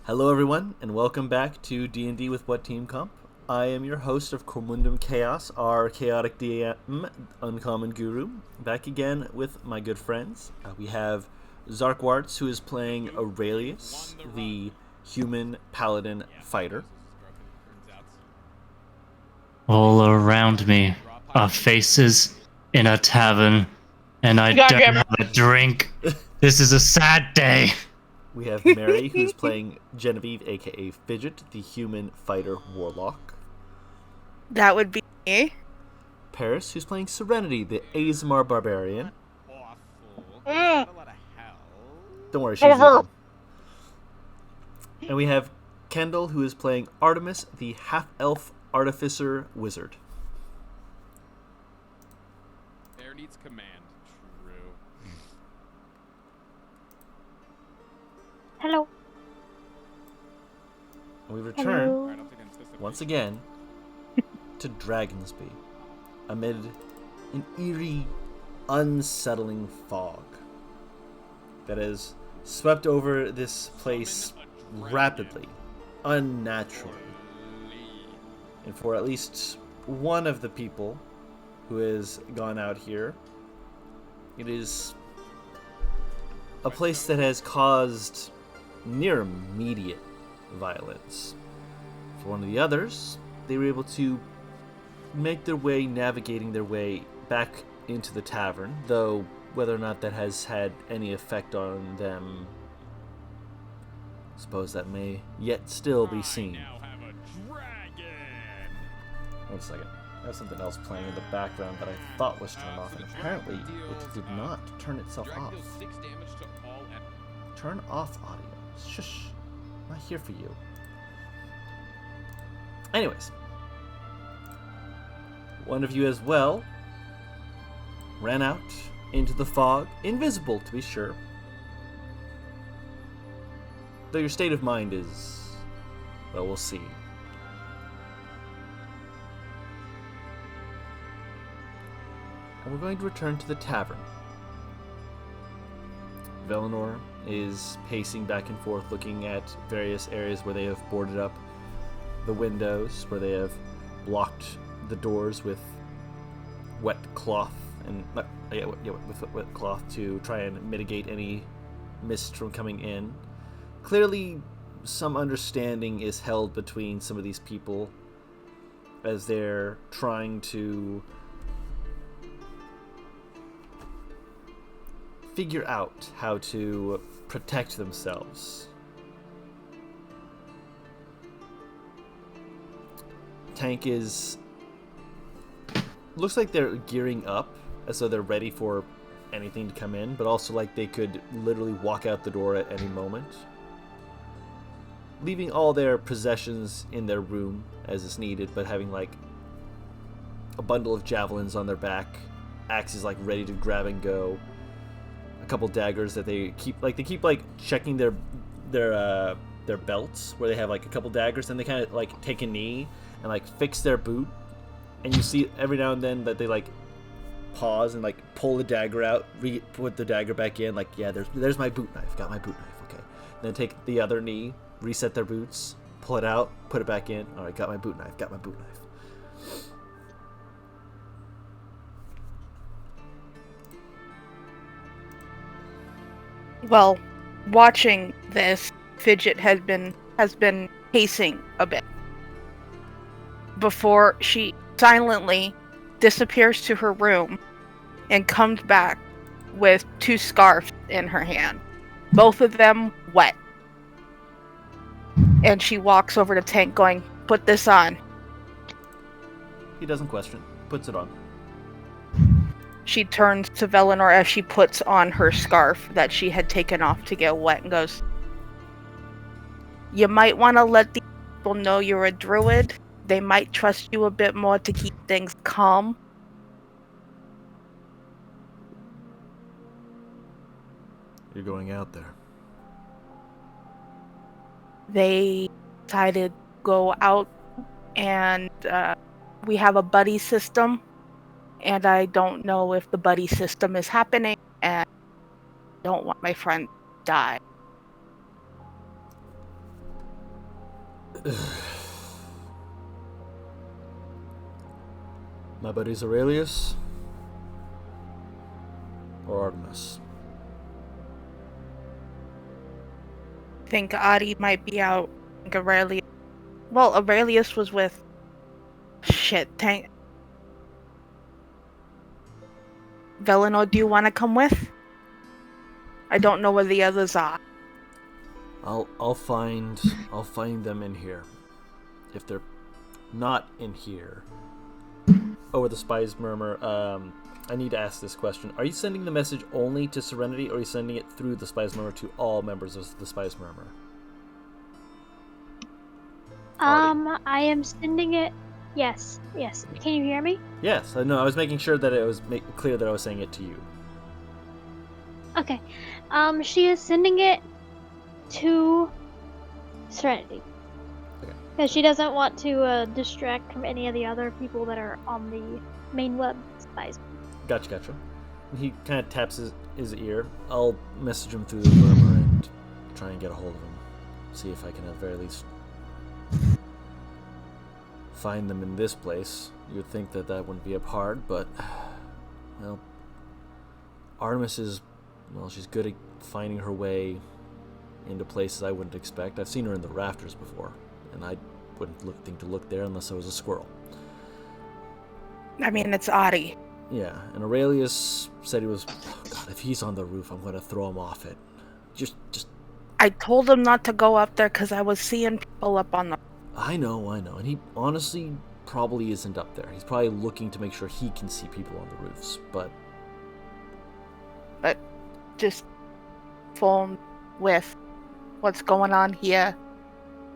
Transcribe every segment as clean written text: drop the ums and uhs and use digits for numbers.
Hello everyone, and welcome back to D&D with WhatTeamComp. I am your host of Cormundum Chaos, our chaotic DM, Uncommon Guru, back again with my good friends. We have Zarkwarts, who is playing Aurelius, the human paladin fighter. All around me are faces in a tavern, and I don't have a drink. This is a sad day. We have Mary, who's playing Genevieve, aka Fidget, the human fighter warlock. That would be me. Paris, who's playing Serenity, the Azmar barbarian. Mm. Don't worry, she's eating. And we have Kendall, who is playing Artemis, the half-elf artificer wizard. There needs command. True. Hello. And we return Hello. once again to Dragonsby amid an eerie, unsettling fog that has swept over this place rapidly, unnaturally. And for at least one of the people who has gone out here, it is a place that has caused near immediate violence. For one of the others, they were able to make their way, navigating their way back into the tavern, though whether or not that has had any effect on them, I suppose that may yet still be seen. One second. I have something else playing in the background that I thought was turned off, and apparently it did not turn itself off. Turn off audio. Shush. I'm not here for you. Anyways. One of you as well ran out into the fog, invisible to be sure. Though your state of mind is, well, we'll see. And we're going to return to the tavern. Velinor is pacing back and forth, looking at various areas where they have boarded up the windows, where they have blocked the doors with wet cloth and with wet cloth to try and mitigate any mist from coming in. Clearly, some understanding is held between some of these people as they're trying to figure out how to protect themselves. Tank looks like they're gearing up as though they're ready for anything to come in, but also like they could literally walk out the door at any moment, leaving all their possessions in their room as is needed, but having like a bundle of javelins on their back, axes like ready to grab and go, a couple daggers that they keep checking their belts where they have like a couple daggers, and they kind of like take a knee and like fix their boot, and you see every now and then that they like pause and like pull the dagger out, put the dagger back in, like, yeah, there's my boot knife, got my boot knife, okay. And then take the other knee, reset their boots, pull it out, put it back in, alright, got my boot knife. Well, watching this, Fidget has been pacing a bit before she silently disappears to her room and comes back with two scarves in her hand, both of them wet. And she walks over to Tank going, "Put this on." He doesn't question, puts it on. She turns to Velinor as she puts on her scarf that she had taken off to get wet and goes, "You might want to let these people know you're a druid. They might trust you a bit more to keep things calm." You're going out there. They decided to go out, and we have a buddy system, and I don't know if the buddy system is happening, and I don't want my friend to die. My buddies Aurelius or Artemis? Think Adi might be out. Think Aurelius. Well, Aurelius was with. Shit, Tank. Velinor, do you want to come with? I don't know where the others are. I'll find them in here. If they're not in here. Oh, the spies murmur. I need to ask this question. Are you sending the message only to Serenity, or are you sending it through the spies murmur to all members of the spies murmur? I am sending it. Yes. Can you hear me? Yes, I know. I was making sure that it was clear that I was saying it to you. Okay. She is sending it to Serenity. Okay. Because she doesn't want to distract from any of the other people that are on the main web spies. Gotcha. He kind of taps his ear. I'll message him through the murmur and try and get a hold of him. See if I can at the very least find them in this place. You'd think that wouldn't be up hard, but, well, Artemis is, well, she's good at finding her way into places I wouldn't expect. I've seen her in the rafters before, and I wouldn't think to look there unless I was a squirrel. I mean, it's Adi. Yeah, and Aurelius said he was, oh God, if he's on the roof, I'm going to throw him off it. Just... I told him not to go up there because I was seeing people up on the... I know, and he honestly probably isn't up there. He's probably looking to make sure he can see people on the roofs, but just phone with what's going on here.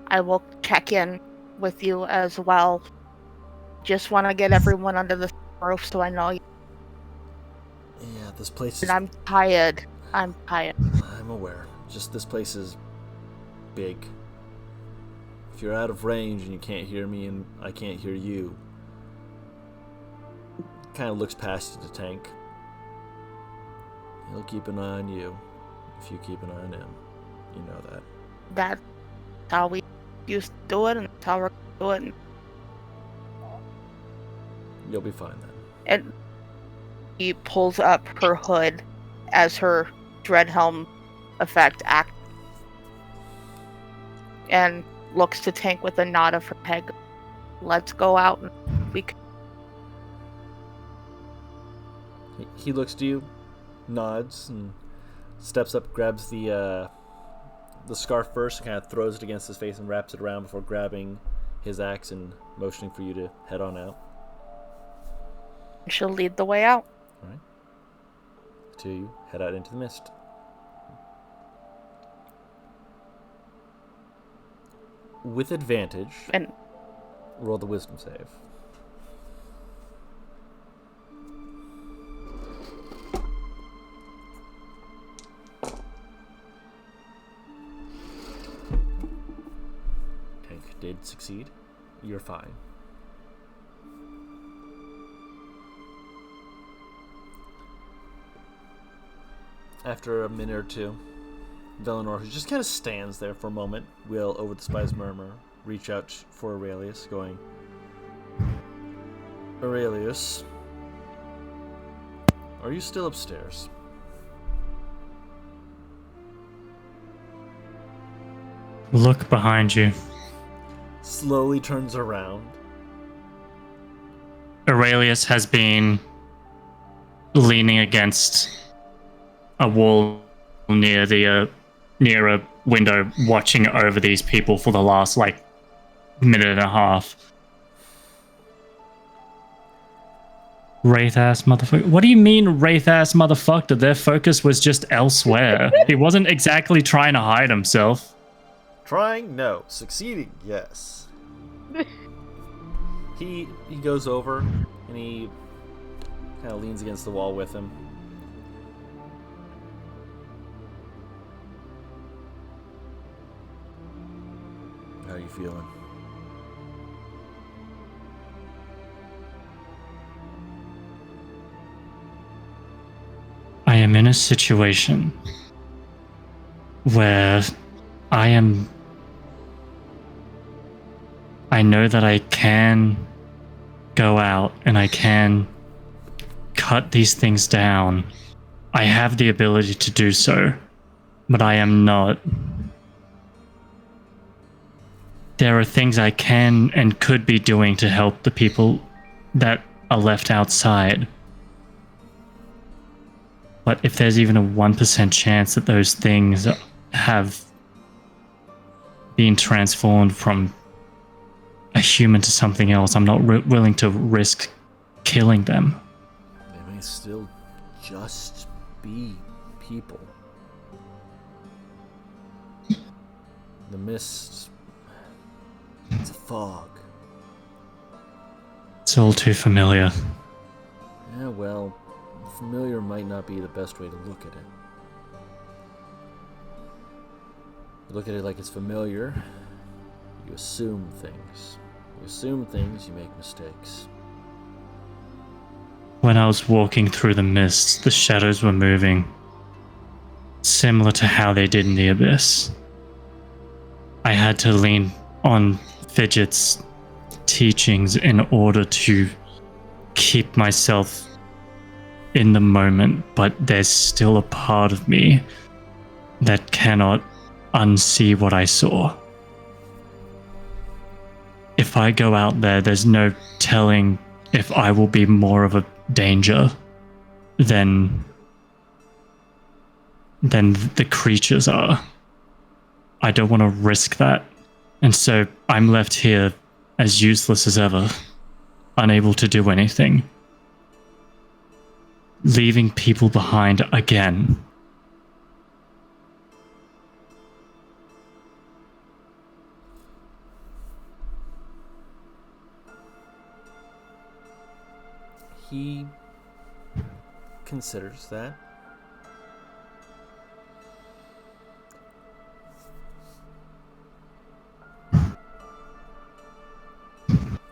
I will check in with you as well. Just want to get everyone under the roof so I know. Yeah, this place is... And I'm tired. I'm aware. Just this place is big. If you're out of range and you can't hear me and I can't hear you, kind of looks past you to Tank. He'll keep an eye on you if you keep an eye on him. You know that. That's how we used to do it, and that's how we're doing it. You'll be fine then. And he pulls up her hood as her Dreadhelm effect acts, and looks to Tank with a nod of her head. Let's go out and we can... He looks to you, nods, and steps up, grabs the scarf first, and kind of throws it against his face and wraps it around before grabbing his axe and motioning for you to head on out. She'll lead the way out. All right. To you head out into the mist. With advantage, And roll the wisdom save. Tank did succeed. You're fine. After a minute or two, Velinor, who just kind of stands there for a moment, will, over the spy's murmur, reach out for Aurelius, going, Aurelius, are you still upstairs? Look behind you. Slowly turns around. Aurelius has been leaning against a wall near a window, watching over these people for the last minute and a half. Wraith ass motherfucker. What do you mean wraith ass motherfucker? Their focus was just elsewhere. He wasn't exactly trying to hide himself. Trying? No. Succeeding? Yes. He goes over and he kind of leans against the wall with him. How are you feeling? I am in a situation where I am I know that I can go out and I can cut these things down. I have the ability to do so, but I am not. There are things I can and could be doing to help the people that are left outside. But if there's even a 1% chance that those things have been transformed from a human to something else, I'm not willing to risk killing them. They may still just be people. The mist, it's a fog. It's all too familiar. Yeah, well, familiar might not be the best way to look at it. You look at it like it's familiar, you assume things. You assume things, you make mistakes. When I was walking through the mist, the shadows were moving, similar to how they did in the abyss. I had to lean on Fidget's teachings in order to keep myself in the moment, but there's still a part of me that cannot unsee what I saw. If I go out there, there's no telling if I will be more of a danger than the creatures are. I don't want to risk that. And so I'm left here as useless as ever, unable to do anything. Leaving people behind again. He considers that.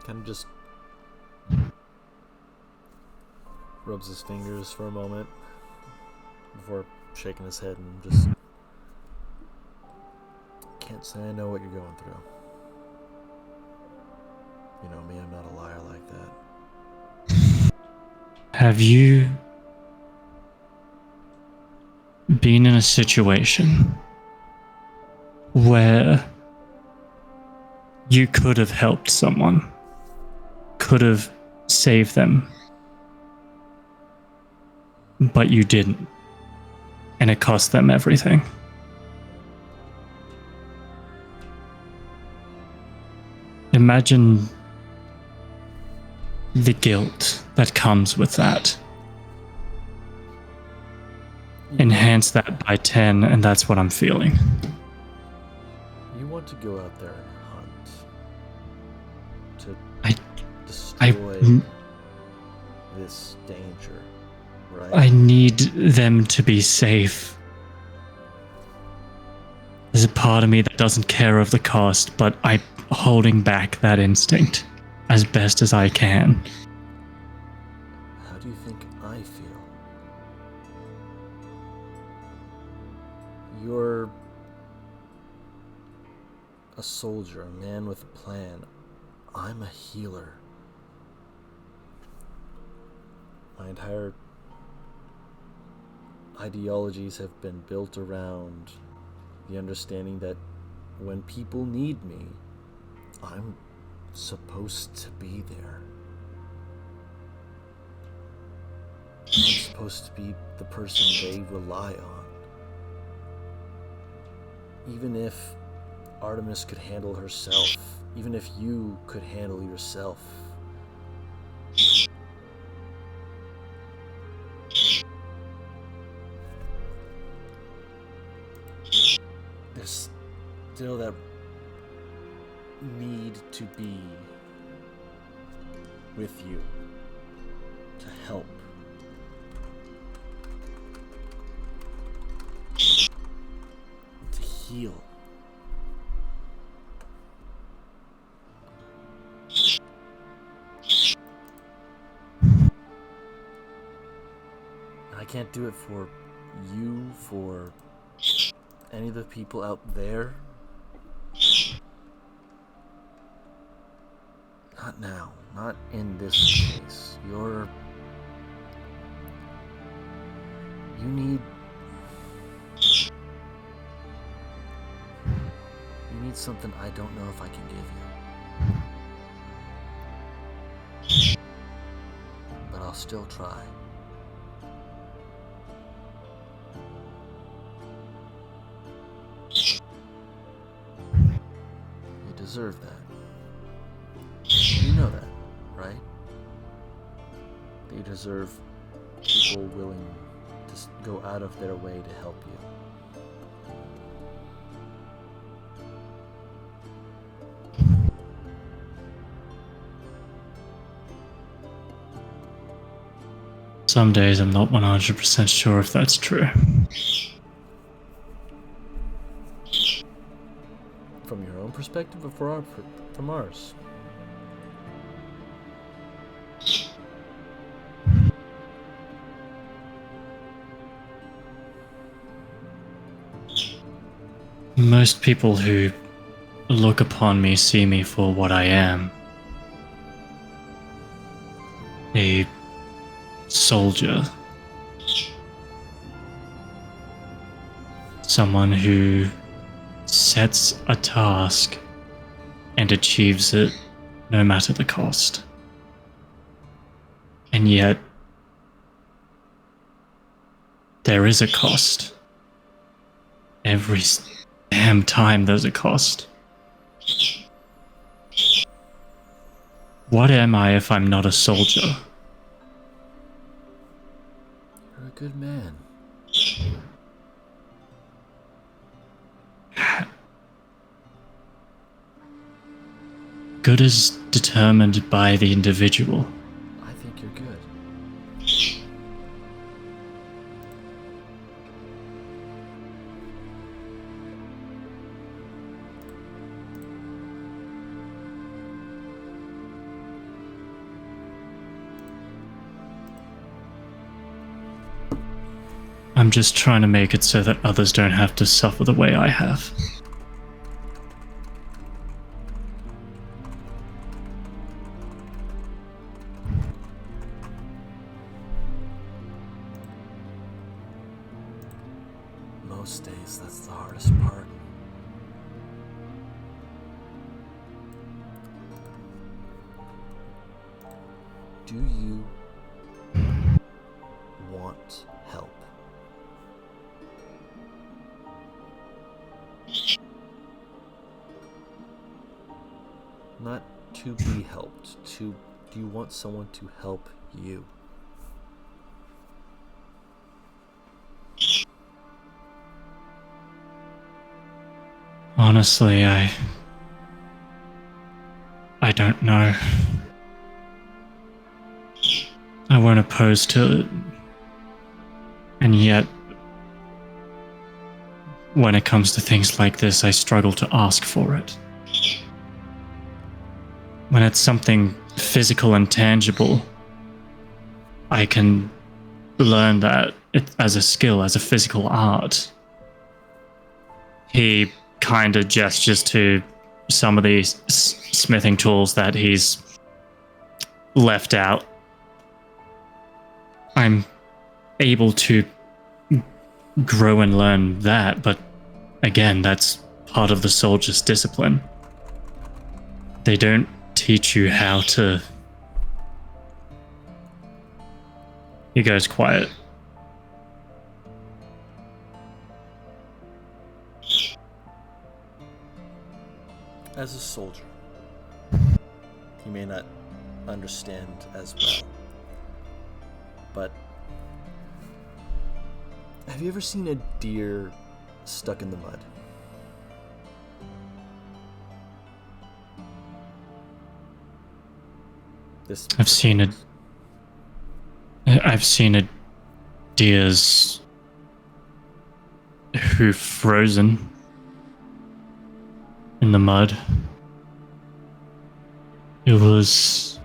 Kind of just rubs his fingers for a moment before shaking his head and just can't say I know what you're going through. You know me, I'm not a liar like that. Have you been in a situation where you could have helped someone, could have saved them, but you didn't, and it cost them everything? Imagine the guilt that comes with that. Enhance that by 10, and that's what I'm feeling. You want to go out there and hunt to I destroy this danger, right? I need them to be safe. There's a part of me that doesn't care of the cost, but I'm holding back that instinct as best as I can. How do you think I feel? You're a soldier, a man with a plan. I'm a healer. My entire ideologies have been built around the understanding that when people need me, I'm supposed to be there. I'm supposed to be the person they rely on. Even if Artemis could handle herself, even if you could handle yourself, there's still that need to be with you to help. To heal. I can't do it for you, for any of the people out there. Not now. Not in this case. You need something I don't know if I can give you. But I'll still try. You deserve that. You know that, right? That you deserve people willing to go out of their way to help you. Some days I'm not 100% sure if that's true. From your own perspective or from ours? Most people who look upon me see me for what I am. A soldier. Someone who sets a task and achieves it no matter the cost. And yet, there is a cost. Every damn time there's a cost. What am I if I'm not a soldier? You're a good man. Good is determined by the individual. I think you're good. I'm just trying to make it so that others don't have to suffer the way I have. Most days, that's the hardest part. Do you want help? Not to be helped, do you want someone to help you? Honestly, I don't know. I weren't opposed to it. And yet, when it comes to things like this, I struggle to ask for it. When it's something physical and tangible, I can learn that as a skill, as a physical art. He kind of gestures to some of these smithing tools that he's left out. I'm able to grow and learn that, but again, that's part of the soldier's discipline. They don't teach you how to... He goes quiet. As a soldier, you may not understand as well, but have you ever seen a deer stuck in the mud? I've seen a deer's hoof frozen in the mud. It was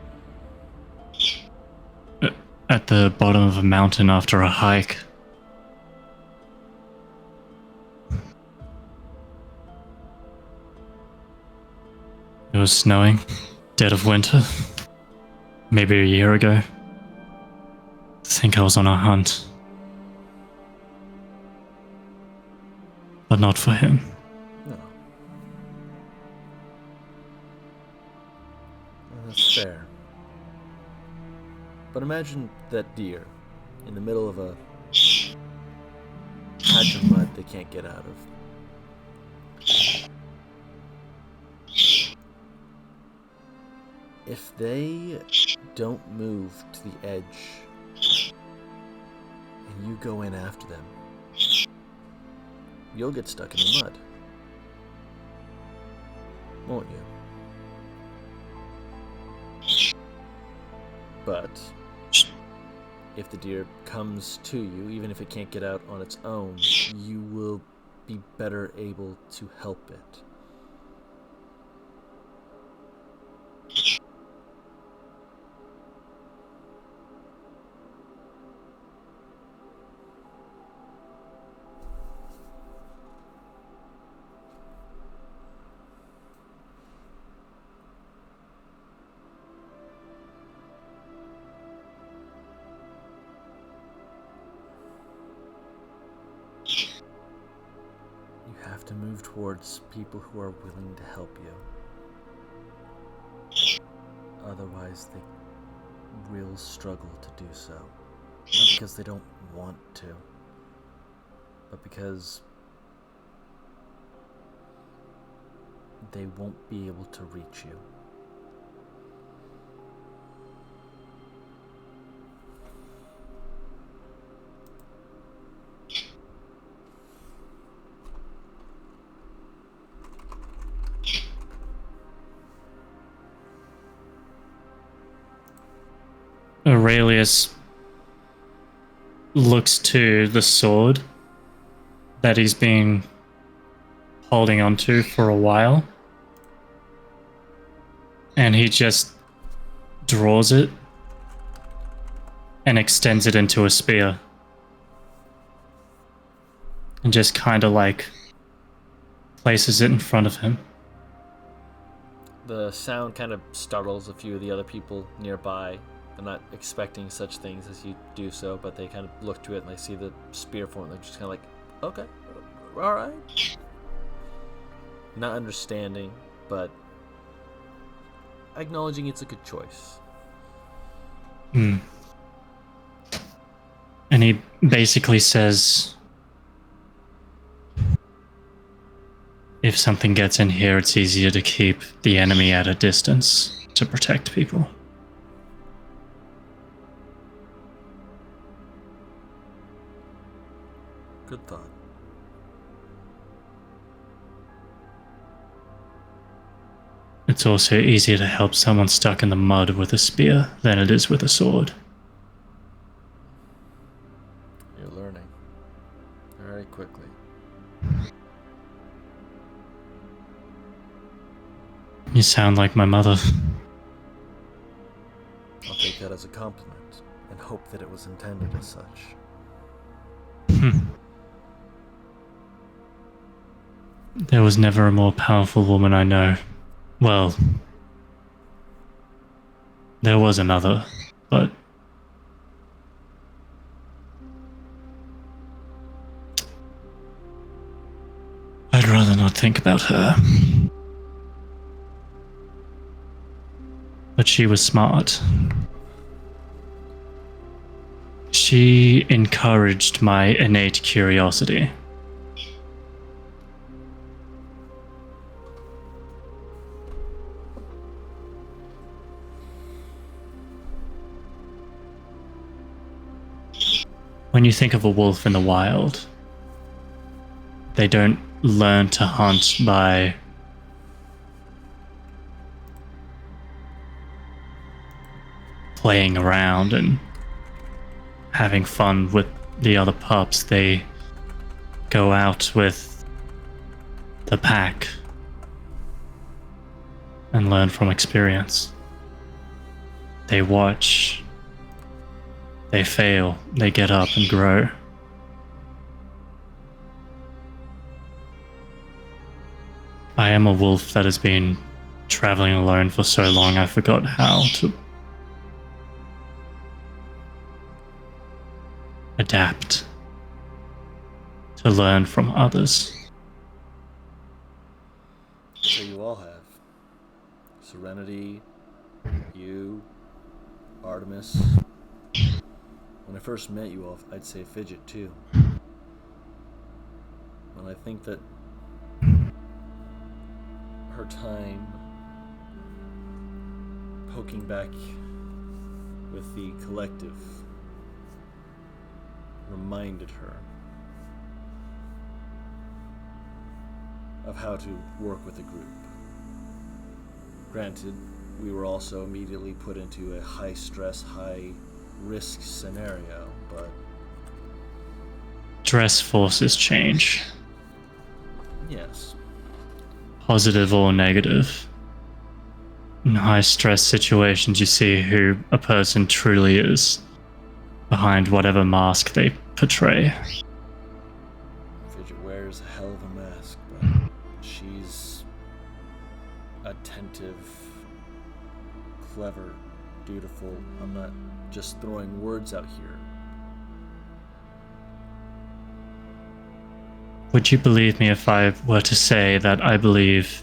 at the bottom of a mountain after a hike. It was snowing. dead of winter. Maybe a year ago. I think I was on a hunt. But not for him. No. That's fair. But imagine that deer in the middle of a patch of mud they can't get out of. If they don't move to the edge and you go in after them, you'll get stuck in the mud. Won't you? But if the deer comes to you, even if it can't get out on its own, you will be better able to help it. You have to move towards people who are willing to help you. Otherwise, they will struggle to do so. Not because they don't want to, but because they won't be able to reach you. Aurelius looks to the sword that he's been holding onto for a while, and he just draws it and extends it into a spear and just kind of like places it in front of him. The sound kind of startles a few of the other people nearby. They're not expecting such things as you do so, but they kind of look to it and they see the spear form and they're just kind of like, okay, alright. Not understanding, but acknowledging it's a good choice. And he basically says, if something gets in here, it's easier to keep the enemy at a distance to protect people. Good thought. It's also easier to help someone stuck in the mud with a spear than it is with a sword. You're learning very quickly. You sound like my mother. I'll take that as a compliment and hope that it was intended as such. There was never a more powerful woman I know. Well, there was another, but I'd rather not think about her. But she was smart. She encouraged my innate curiosity. When you think of a wolf in the wild, they don't learn to hunt by playing around and having fun with the other pups. They go out with the pack and learn from experience. They watch, they fail, they get up and grow. I am a wolf that has been traveling alone for so long, I forgot how to adapt, to learn from others. So you all have. Serenity, you, Artemis. When I first met you all, I'd say Fidget too. And I think that her time poking back with the collective reminded her of how to work with a group. Granted, we were also immediately put into a high-stress, high-risk scenario, but... Stress forces change. Yes. Positive or negative. In high-stress situations, you see who a person truly is behind whatever mask they portray. Fidget wears a hell of a mask, but she's attentive, clever, dutiful. I'm not just throwing words out here. Would you believe me if I were to say that I believe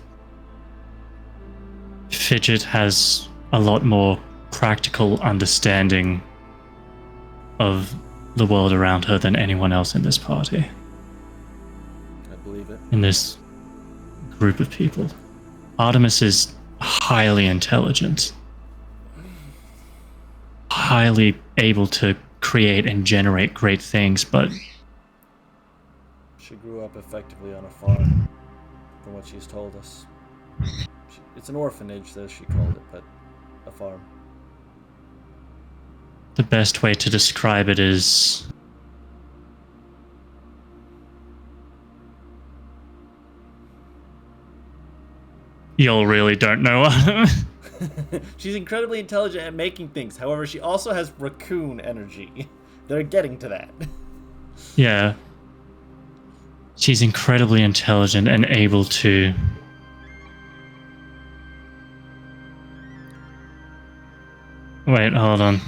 Fidget has a lot more practical understanding of the world around her than anyone else in this party? I believe it. In this group of people. Artemis is highly intelligent, highly able to create and generate great things, but She grew up effectively on a farm, from what she's told us. It's an orphanage, as she called it, but a farm. the best way to describe it is y'all really don't know her. She's incredibly intelligent at making things. However, she also has raccoon energy. They're getting to that. Yeah. She's incredibly intelligent and able to wait, hold on.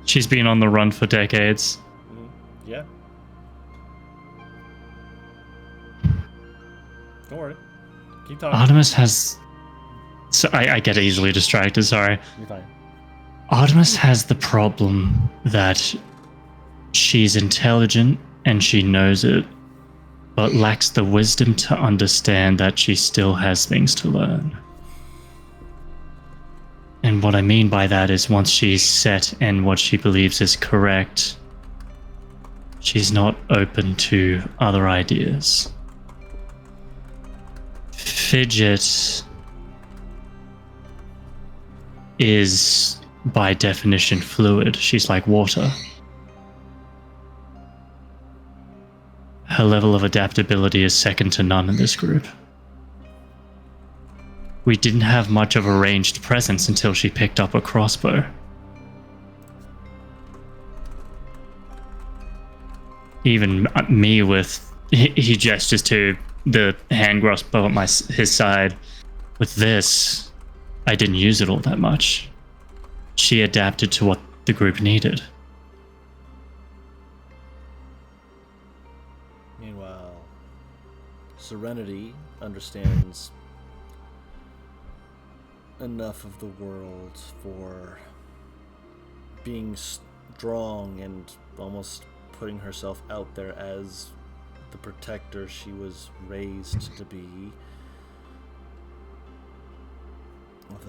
She's been on the run for decades. Yeah. Don't worry. Keep talking. Artemis has... So I get easily distracted, sorry. You're fine. Artemis has the problem that she's intelligent and she knows it, but lacks the wisdom to understand that she still has things to learn. And what I mean by that is once she's set in what she believes is correct, she's not open to other ideas. Fidget is, by definition, fluid. She's like water. Her level of adaptability is second to none in this group. We didn't have much of a ranged presence until she picked up a crossbow. Even me with... He gestures to the hand crossbow at his side. With this, I didn't use it all that much. She adapted to what the group needed. Meanwhile, Serenity understands enough of the world for being strong and almost putting herself out there as the protector she was raised to be.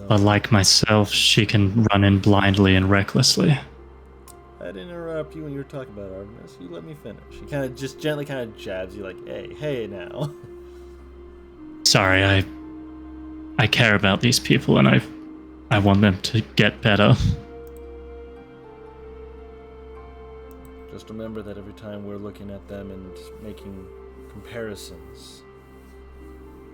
But like myself, she can run in blindly and recklessly. I didn't interrupt you when you were talking about Artemis. You let me finish. She kind of just gently kind of jabs you like, hey now. Sorry, I care about these people and I want them to get better. Just remember that every time we're looking at them and making comparisons,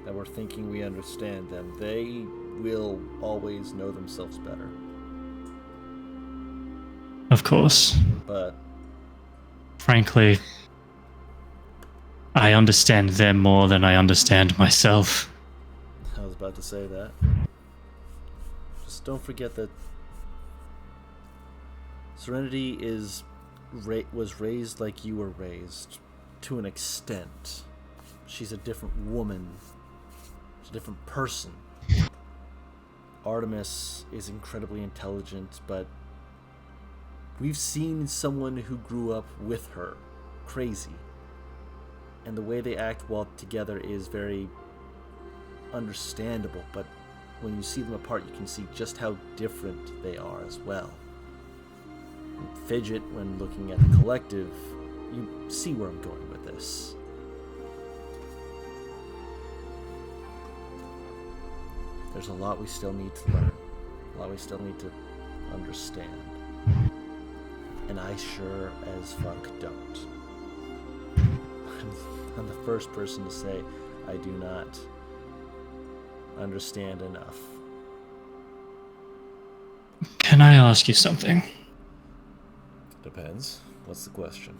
that we're thinking we understand them, they will always know themselves better. Of course. But frankly, I understand them more than I understand myself. I was about to say that. Just don't forget that Serenity was raised like you were raised, to an extent. She's a different woman. She's a different person. Artemis is incredibly intelligent, but we've seen someone who grew up with her crazy. And the way they act while together is very understandable, but when you see them apart, you can see just how different they are as well. Fidget, when looking at the collective, you see where I'm going with this. There's a lot we still need to learn, a lot we still need to understand. And I sure as fuck don't. I'm the first person to say I do not understand enough. Can I ask you something? Depends. What's the question?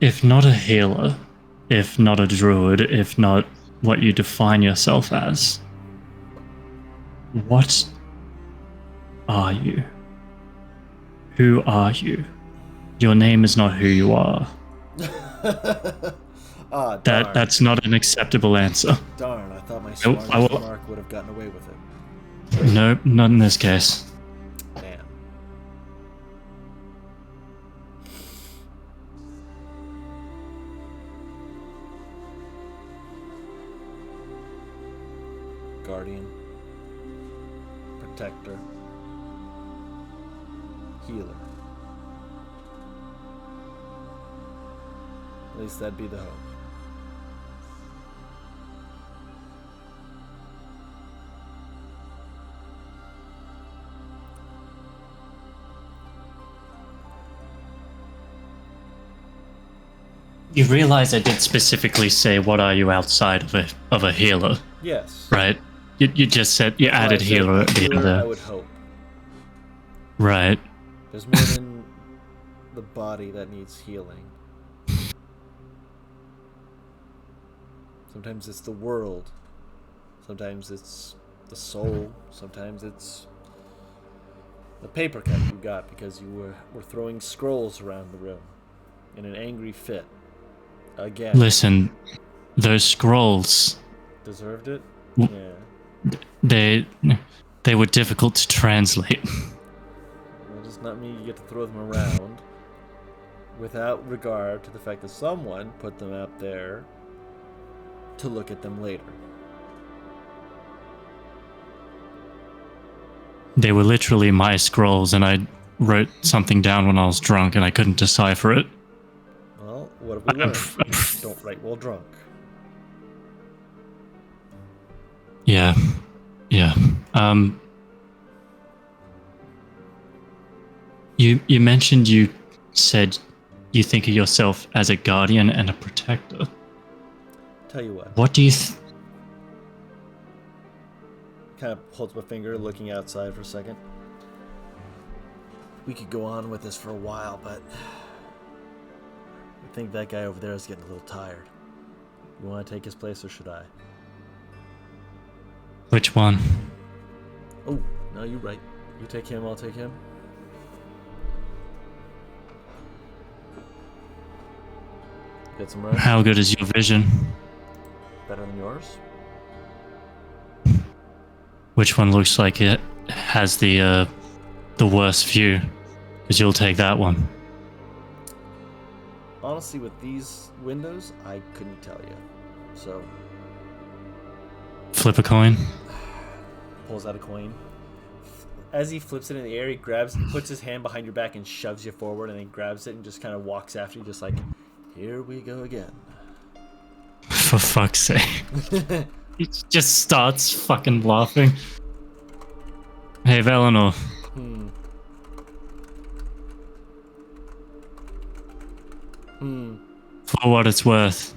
If not a healer, if not a druid, if not what you define yourself as, what are you? Who are you? Your name is not who you are. Ah, darn. That's not an acceptable answer. Darn, I thought my Nope, smartest remark would have gotten away with it. Nope, not in this case. Damn. Guardian. Protector. Healer. At least that'd be the hope. You realize I did specifically say, what are you outside of a healer, Yes. right? You just said, you added I said healer at the end healer, I there. would hope. Right. There's more than the body that needs healing. Sometimes it's the world. Sometimes it's the soul. Sometimes it's the paper cut you got because you were throwing scrolls around the room in an angry fit. Again. Listen, those scrolls, Deserved it? W- Yeah. they were difficult to translate. That does not mean you get to throw them around without regard to the fact that someone put them out there to look at them later. They were literally my scrolls, and I wrote something down when I was drunk, and I couldn't decipher it. Well, what have we learned? Don't write while drunk. Yeah. You mentioned you said you think of yourself as a guardian and a protector. Tell you what. What do you Kind of holds my finger, looking outside for a second. We could go on with this for a while, but I think that guy over there is getting a little tired. You want to take his place, or should I? Which one? Oh, no, you're right. You take him, I'll take him. Get some rest. How good is your vision? Better than yours? Which one looks like it has the worst view? Because you'll take that one. Honestly, with these windows, I couldn't tell you. So, Flip a coin. pulls out a coin. As he flips it in the air, he puts his hand behind your back and shoves you forward, and then grabs it and just kind of walks after you, just like, here we go again. For fuck's sake. He just starts fucking laughing. Hey, Valinor. For what it's worth,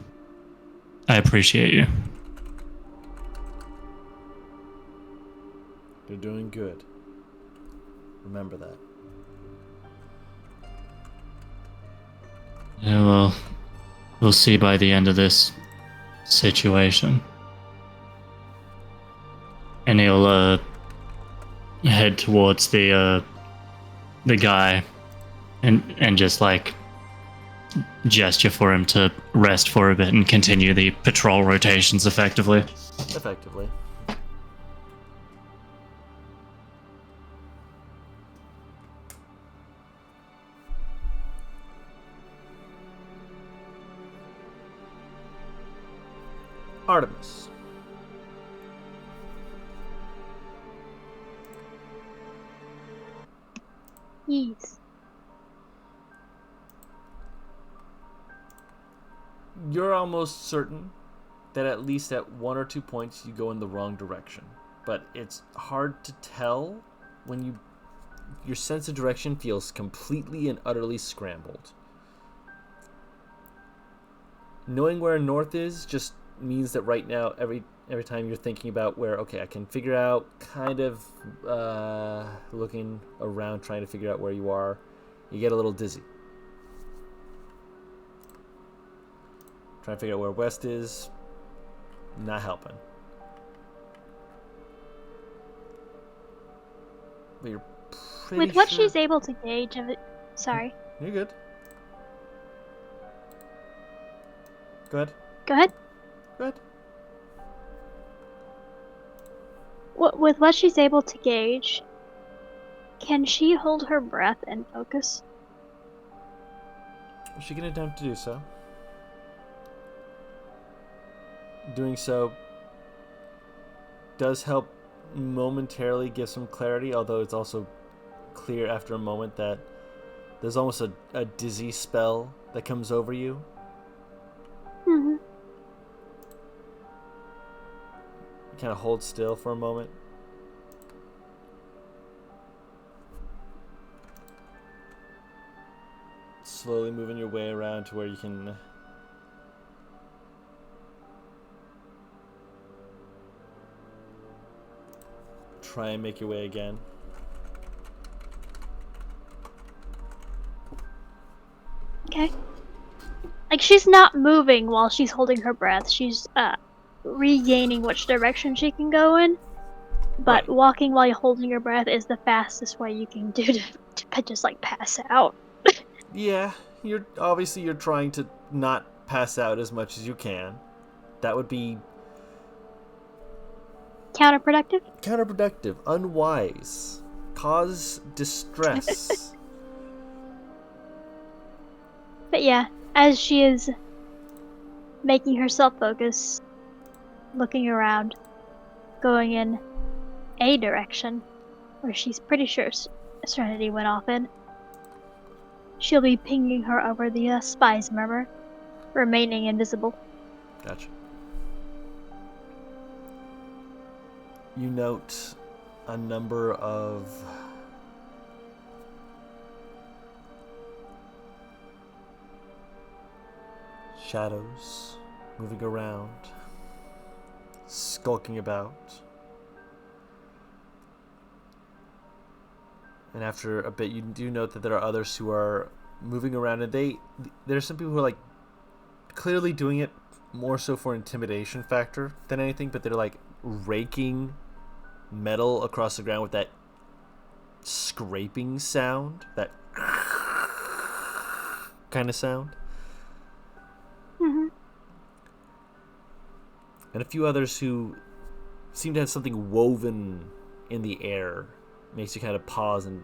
I appreciate you. You're doing good. Remember that. Yeah, well, We'll see by the end of this situation. And he'll head towards the guy and just like gesture for him to rest for a bit and continue the patrol rotations effectively. Effectively. Artemis. Yes. You're almost certain that at least at 1 or 2 points you go in the wrong direction. But it's hard to tell when your sense of direction feels completely and utterly scrambled. Knowing where north is just means that right now, every time you're thinking about where, okay, I can figure out, kind of looking around, trying to figure out where you are, you get a little dizzy. Trying to figure out where west is, not helping. But you're pretty With what sure... she's able to gauge of it. Sorry. You're good. Go ahead. Go ahead. Go ahead. With what she's able to gauge, can she hold her breath and focus? She can attempt to do so. Doing so does help momentarily give some clarity, although it's also clear after a moment that there's almost a dizzy spell that comes over you. Mm-hmm. You kind of hold still for a moment. Slowly moving your way around to where you can try and make your way again. Okay. Like, she's not moving while she's holding her breath. She's regaining which direction she can go in. But Right. walking while you're holding your breath is the fastest way you can do to just like pass out. Yeah, you're trying to not pass out as much as you can. That would be Counterproductive? counterproductive, unwise, cause distress. But yeah, as she is making herself focus, looking around, going in a direction where she's pretty sure Serenity went off in, she'll be pinging her over the spy's murmur, remaining invisible. Gotcha. You note a number of shadows moving around, skulking about. And after a bit, you do note that there are others who are moving around, and there's some people who are like clearly doing it more so for intimidation factor than anything, but they're like raking metal across the ground with that scraping sound, that kind of sound. Mm-hmm. And a few others who seem to have something woven in the air. Makes you kind of pause and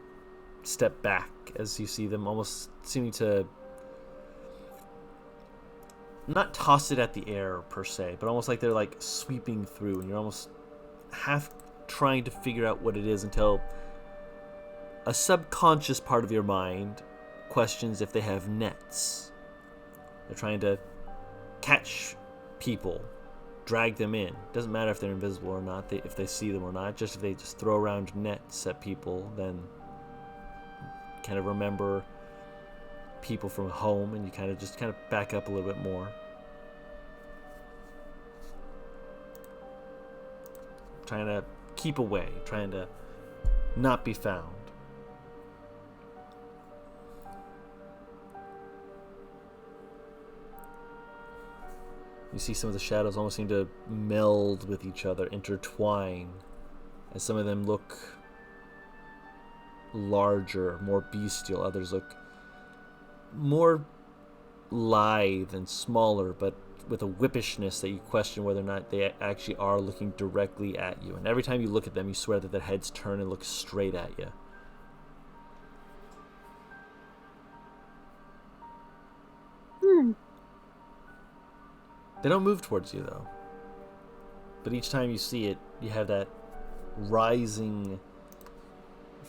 step back as you see them, almost seeming to not toss it at the air per se, but almost like they're like sweeping through, and you're almost half trying to figure out what it is until a subconscious part of your mind questions if they have nets. They're trying to catch people, drag them in. Doesn't matter if they're invisible or not, if they see them or not. Just if they just throw around nets at people, then kind of remember people from home, and you kind of back up a little bit more. Trying to keep away, trying to not be found. You see some of the shadows almost seem to meld with each other, intertwine, as some of them look larger, more bestial. Others look more lithe and smaller, but with a whippishness that you question whether or not they actually are looking directly at you. And every time you look at them, you swear that their heads turn and look straight at you. They don't move towards you, though. But each time you see it, you have that rising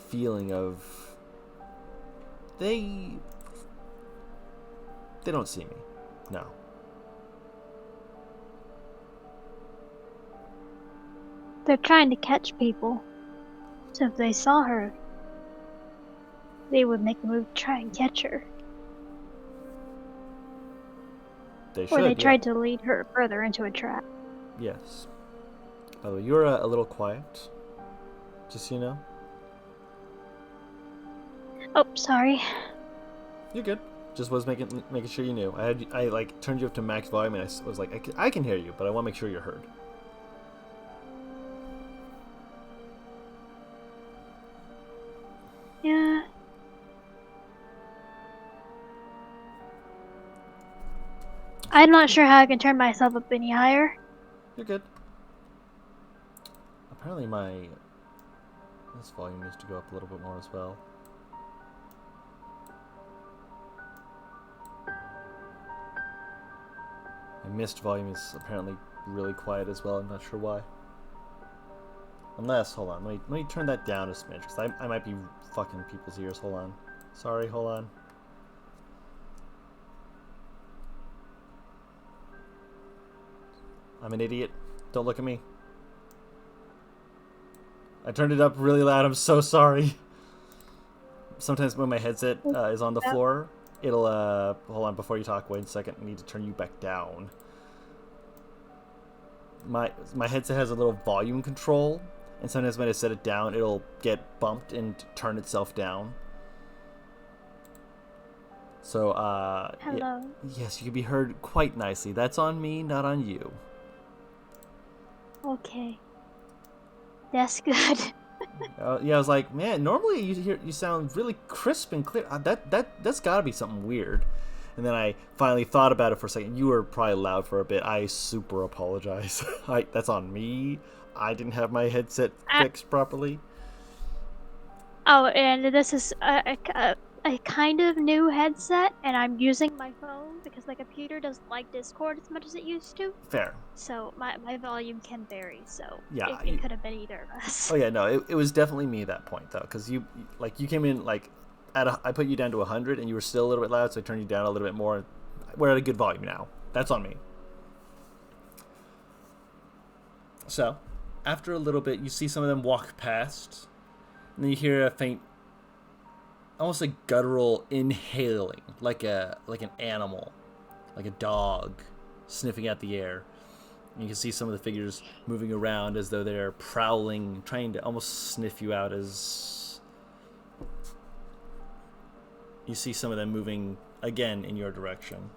feeling of they don't see me. No. They're trying to catch people. So if they saw her, they would make a move to try and catch her. They should, Or they yeah. tried to lead her further into a trap. Yes. By the way, you're a little quiet. Just so you know. Oh, sorry. You're good. Just was making sure you knew. I like turned you up to max volume, and I was like, I can hear you, but I want to make sure you're heard. Yeah. I'm not sure how I can turn myself up any higher. You're good. Apparently this volume needs to go up a little bit more as well. My mist volume is apparently really quiet as well. I'm not sure why. Unless, hold on, let me turn that down a smidge, because I might be fucking people's ears. Hold on. Sorry, hold on. I'm an idiot. Don't look at me. I turned it up really loud. I'm so sorry. Sometimes when my headset is on the floor, it'll, hold on, before you talk, wait a second. I need to turn you back down. My headset has a little volume control, and sometimes when I set it down, it'll get bumped and turn itself down. So, Hello. yes, you can be heard quite nicely. That's on me, not on you. Okay. That's good. Yeah, I was like, man, normally you sound really crisp and clear. That's got to be something weird. And then I finally thought about it for a second. You were probably loud for a bit. I super apologize. That's on me. I didn't have my headset fixed properly. Oh, and this is a kind of new headset, and I'm using my phone because my computer doesn't like Discord as much as it used to. Fair. So my volume can vary, so Yeah, it could have been either of us. Oh yeah, no, it was definitely me at that point though, because you came in like I put you down to 100 and you were still a little bit loud, so I turned you down a little bit more. We're at a good volume now. That's on me. So, after a little bit, you see some of them walk past, and then you hear a faint, almost a guttural inhaling, like an animal, like a dog sniffing at the air. And you can see some of the figures moving around as though they're prowling, trying to almost sniff you out. As you see some of them moving again in your direction.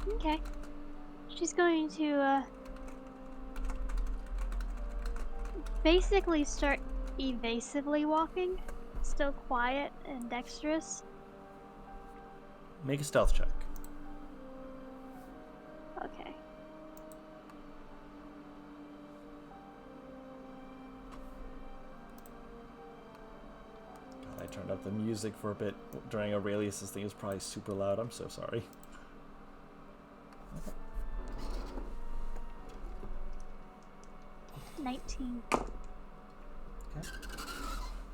Okay. She's going to basically start evasively walking, still quiet and dexterous. Make a stealth check. Okay. God, I turned up the music for a bit during Aurelius' thing. It was probably super loud. I'm so sorry. Okay. 19. Okay.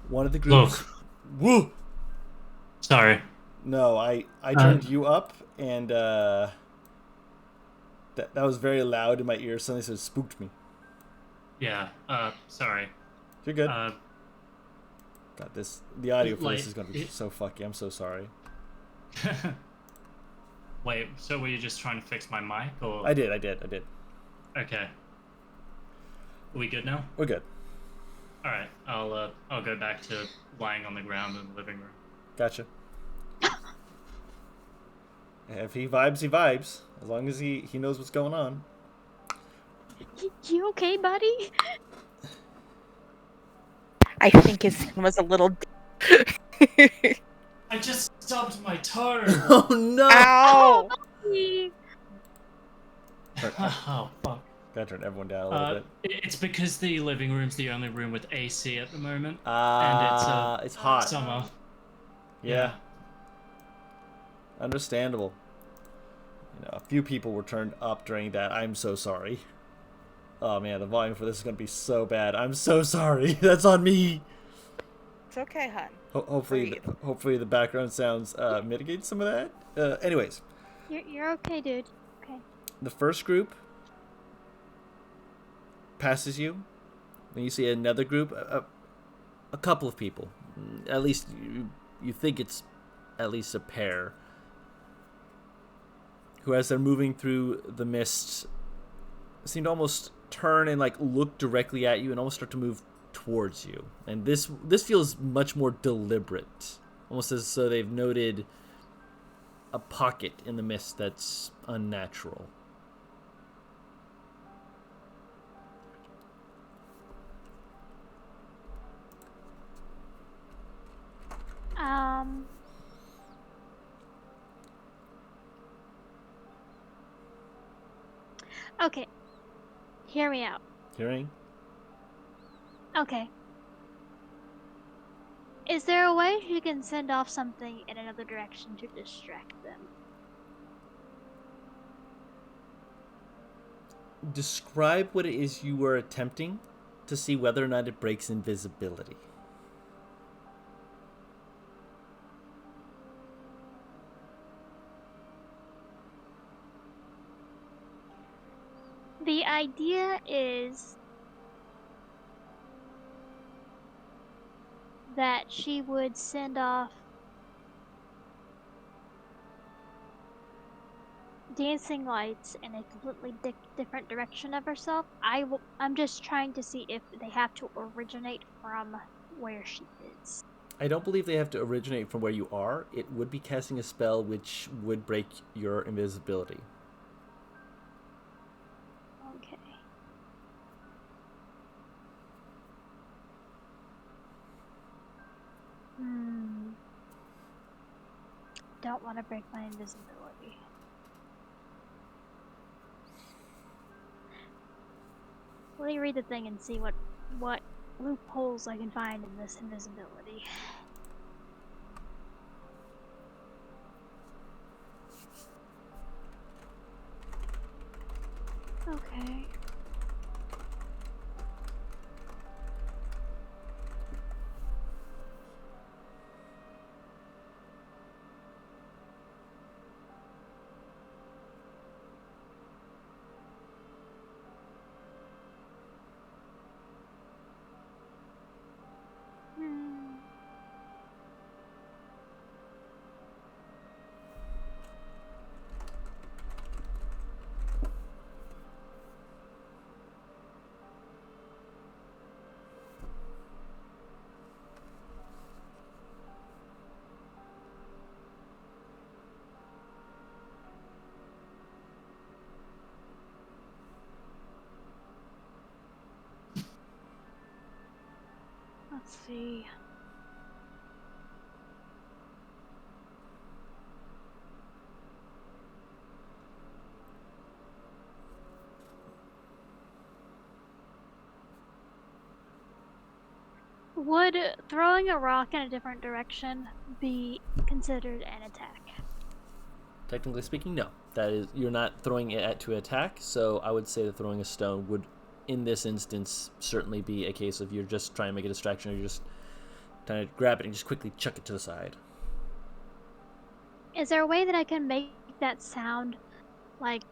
One of the groups. Look. Woo! Sorry. No, I turned you up, and that was very loud in my ears. Suddenly, so it spooked me. Yeah. Sorry. You're good. God, the audio for this like, is gonna be so fucky. I'm so sorry. Wait. So were you just trying to fix my mic, or? I did. Okay. Are we good now? We're good. All right, I'll go back to lying on the ground in the living room. Gotcha. If he vibes, he vibes. As long as he knows what's going on. You okay, buddy? I think his skin was a little. I just stubbed my toe. Oh no! Ow! Buddy. Oh fuck. Gotta turn everyone down a little bit. It's because the living room's the only room with AC at the moment, and It's hot. summer. Yeah. Understandable. A few people were turned up during that. I'm so sorry. Oh man, the volume for this is gonna be so bad. I'm so sorry. That's on me. It's okay, hun. Hopefully the background sounds mitigate some of that. Anyways, You're okay, dude. Okay. the first group passes you. Then you see another group, a couple of people. At least you think it's at least a pair. Who, as they're moving through the mist, seem to almost turn and look directly at you and almost start to move towards you. And this feels much more deliberate, almost as though they've noted a pocket in the mist that's unnatural. Okay. Hear me out. Hearing? Okay. Is there a way you can send off something in another direction to distract them? Describe what it is you were attempting to see whether or not it breaks invisibility. The idea is that she would send off dancing lights in a completely different direction of herself. I'm just trying to see if they have to originate from where she is. I don't believe they have to originate from where you are. It would be casting a spell which would break your invisibility. Okay. Don't want to break my invisibility. Let me read the thing and see what loopholes I can find in this invisibility. Okay. Let's see. Would throwing a rock in a different direction be considered an attack? Technically speaking, no. That is, you're not throwing it to attack, so I would say that throwing a stone would, in this instance, certainly be a case of you're just trying to make a distraction, or you're just trying to grab it and just quickly chuck it to the side. Is there a way that I can make that sound like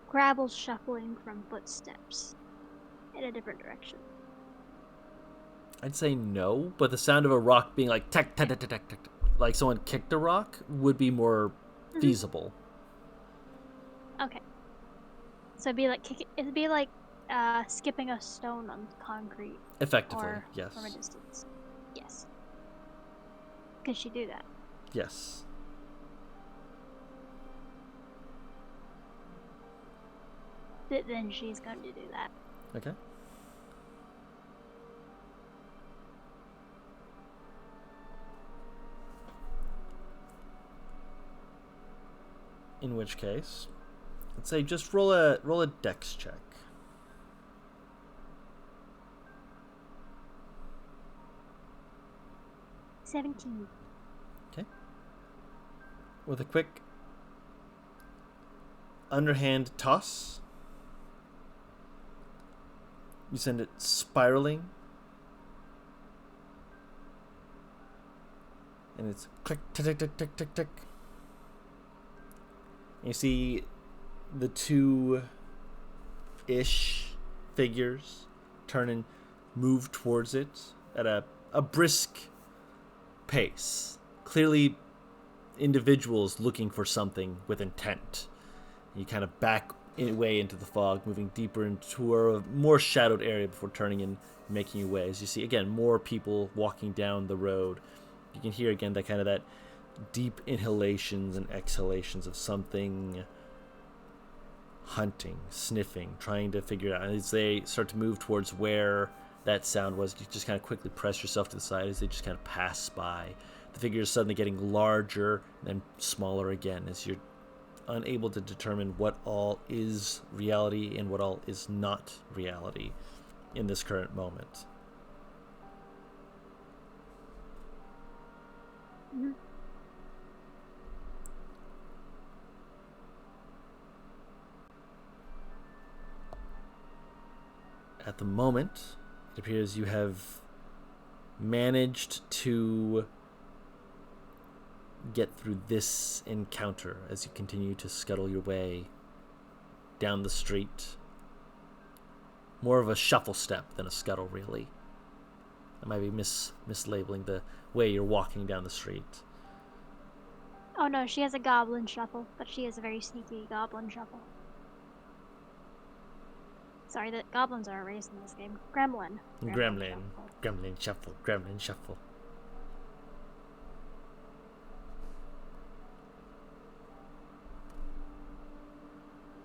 gravel shuffling from footsteps in a different direction? I'd say no, but the sound of a rock being like tack, tack, tack, tack, tack, tack, like someone kicked a rock would be more feasible. Okay. So it'd be like skipping a stone on concrete Effectively, or yes. from a distance. Yes. Could she do that? Yes. Then she's going to do that. Okay. In which case, let's say just roll a dex check. 17. Okay. With a quick underhand toss, you send it spiraling, and it's click, tick, tick, tick, tick, tick, tick. You see the two-ish figures turn and move towards it at a brisk pace. Clearly individuals looking for something with intent. You kind of back way into the fog, moving deeper into a more shadowed area before turning and making your way. As you see, again, more people walking down the road. You can hear, again, that deep inhalations and exhalations of something hunting, sniffing, trying to figure it out. And as they start to move towards where that sound was, you just kind of quickly press yourself to the side as they just kind of pass by. The figure is suddenly getting larger, then smaller again as you're unable to determine what all is reality and what all is not reality in this current moment. Mm-hmm. At the moment, it appears you have managed to get through this encounter as you continue to scuttle your way down the street. More of a shuffle step than a scuttle, really. I might be mislabeling the way you're walking down the street. Oh no, she has a goblin shuffle, but she has a very sneaky goblin shuffle. Sorry, the goblins are a race in this game. Gremlin. Gremlin shuffle, gremlin shuffle.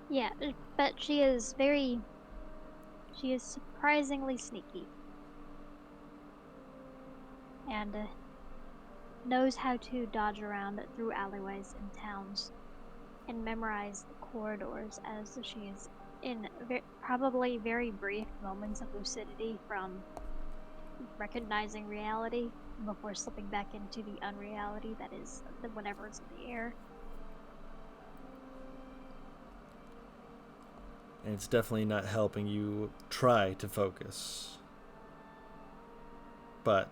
Yeah, but she is surprisingly sneaky. And knows how to dodge around through alleyways and towns and memorize the corridors as she is in probably very brief moments of lucidity from recognizing reality before slipping back into the unreality that is whatever is in the air. And it's definitely not helping you try to focus. But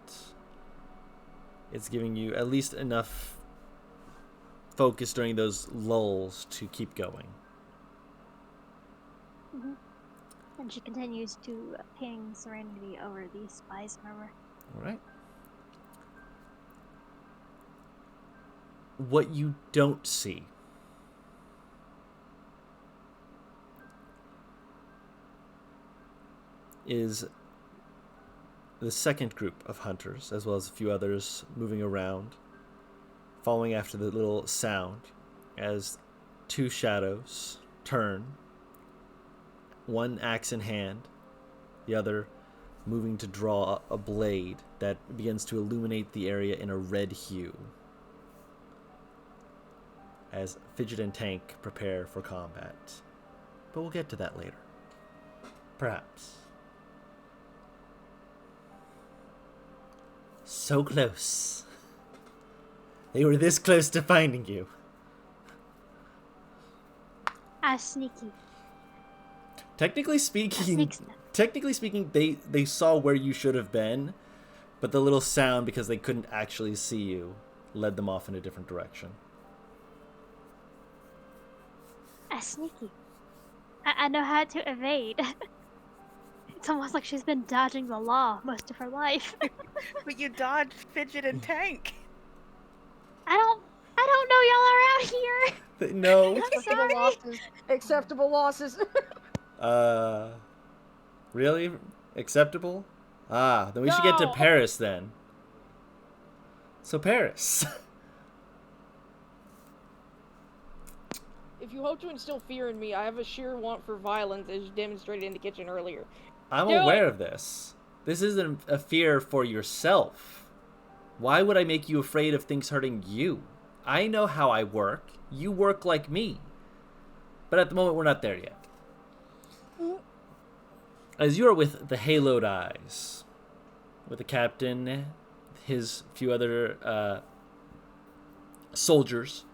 it's giving you at least enough focus during those lulls to keep going. Mm-hmm. And she continues to ping Serenity over the spies armor. Alright. What you don't see is the second group of hunters, as well as a few others moving around, following after the little sound, as two shadows turn, one axe in hand, the other moving to draw a blade that begins to illuminate the area in a red hue, as Fidget and Tank prepare for combat. But we'll get to that later. Perhaps. So close. They were this close to finding you. Sneaky. Technically speaking, they saw where you should have been, but the little sound, because they couldn't actually see you, led them off in a different direction. Sneaky. I know how to evade. It's almost like she's been dodging the law most of her life. But you dodged Fidget and Tank. I don't know y'all around here. No. I'm Acceptable sorry. losses. Acceptable losses. Really? Acceptable? Ah, then we should get to No! Paris then. So Paris. If you hope to instill fear in me, I have a sheer want for violence, as demonstrated in the kitchen earlier. I'm Do aware it! of this. This isn't a fear for yourself. Why would I make you afraid of things hurting you? I know how I work. You work like me. But at the moment, we're not there yet. As you are with the haloed eyes, with the captain, his few other soldiers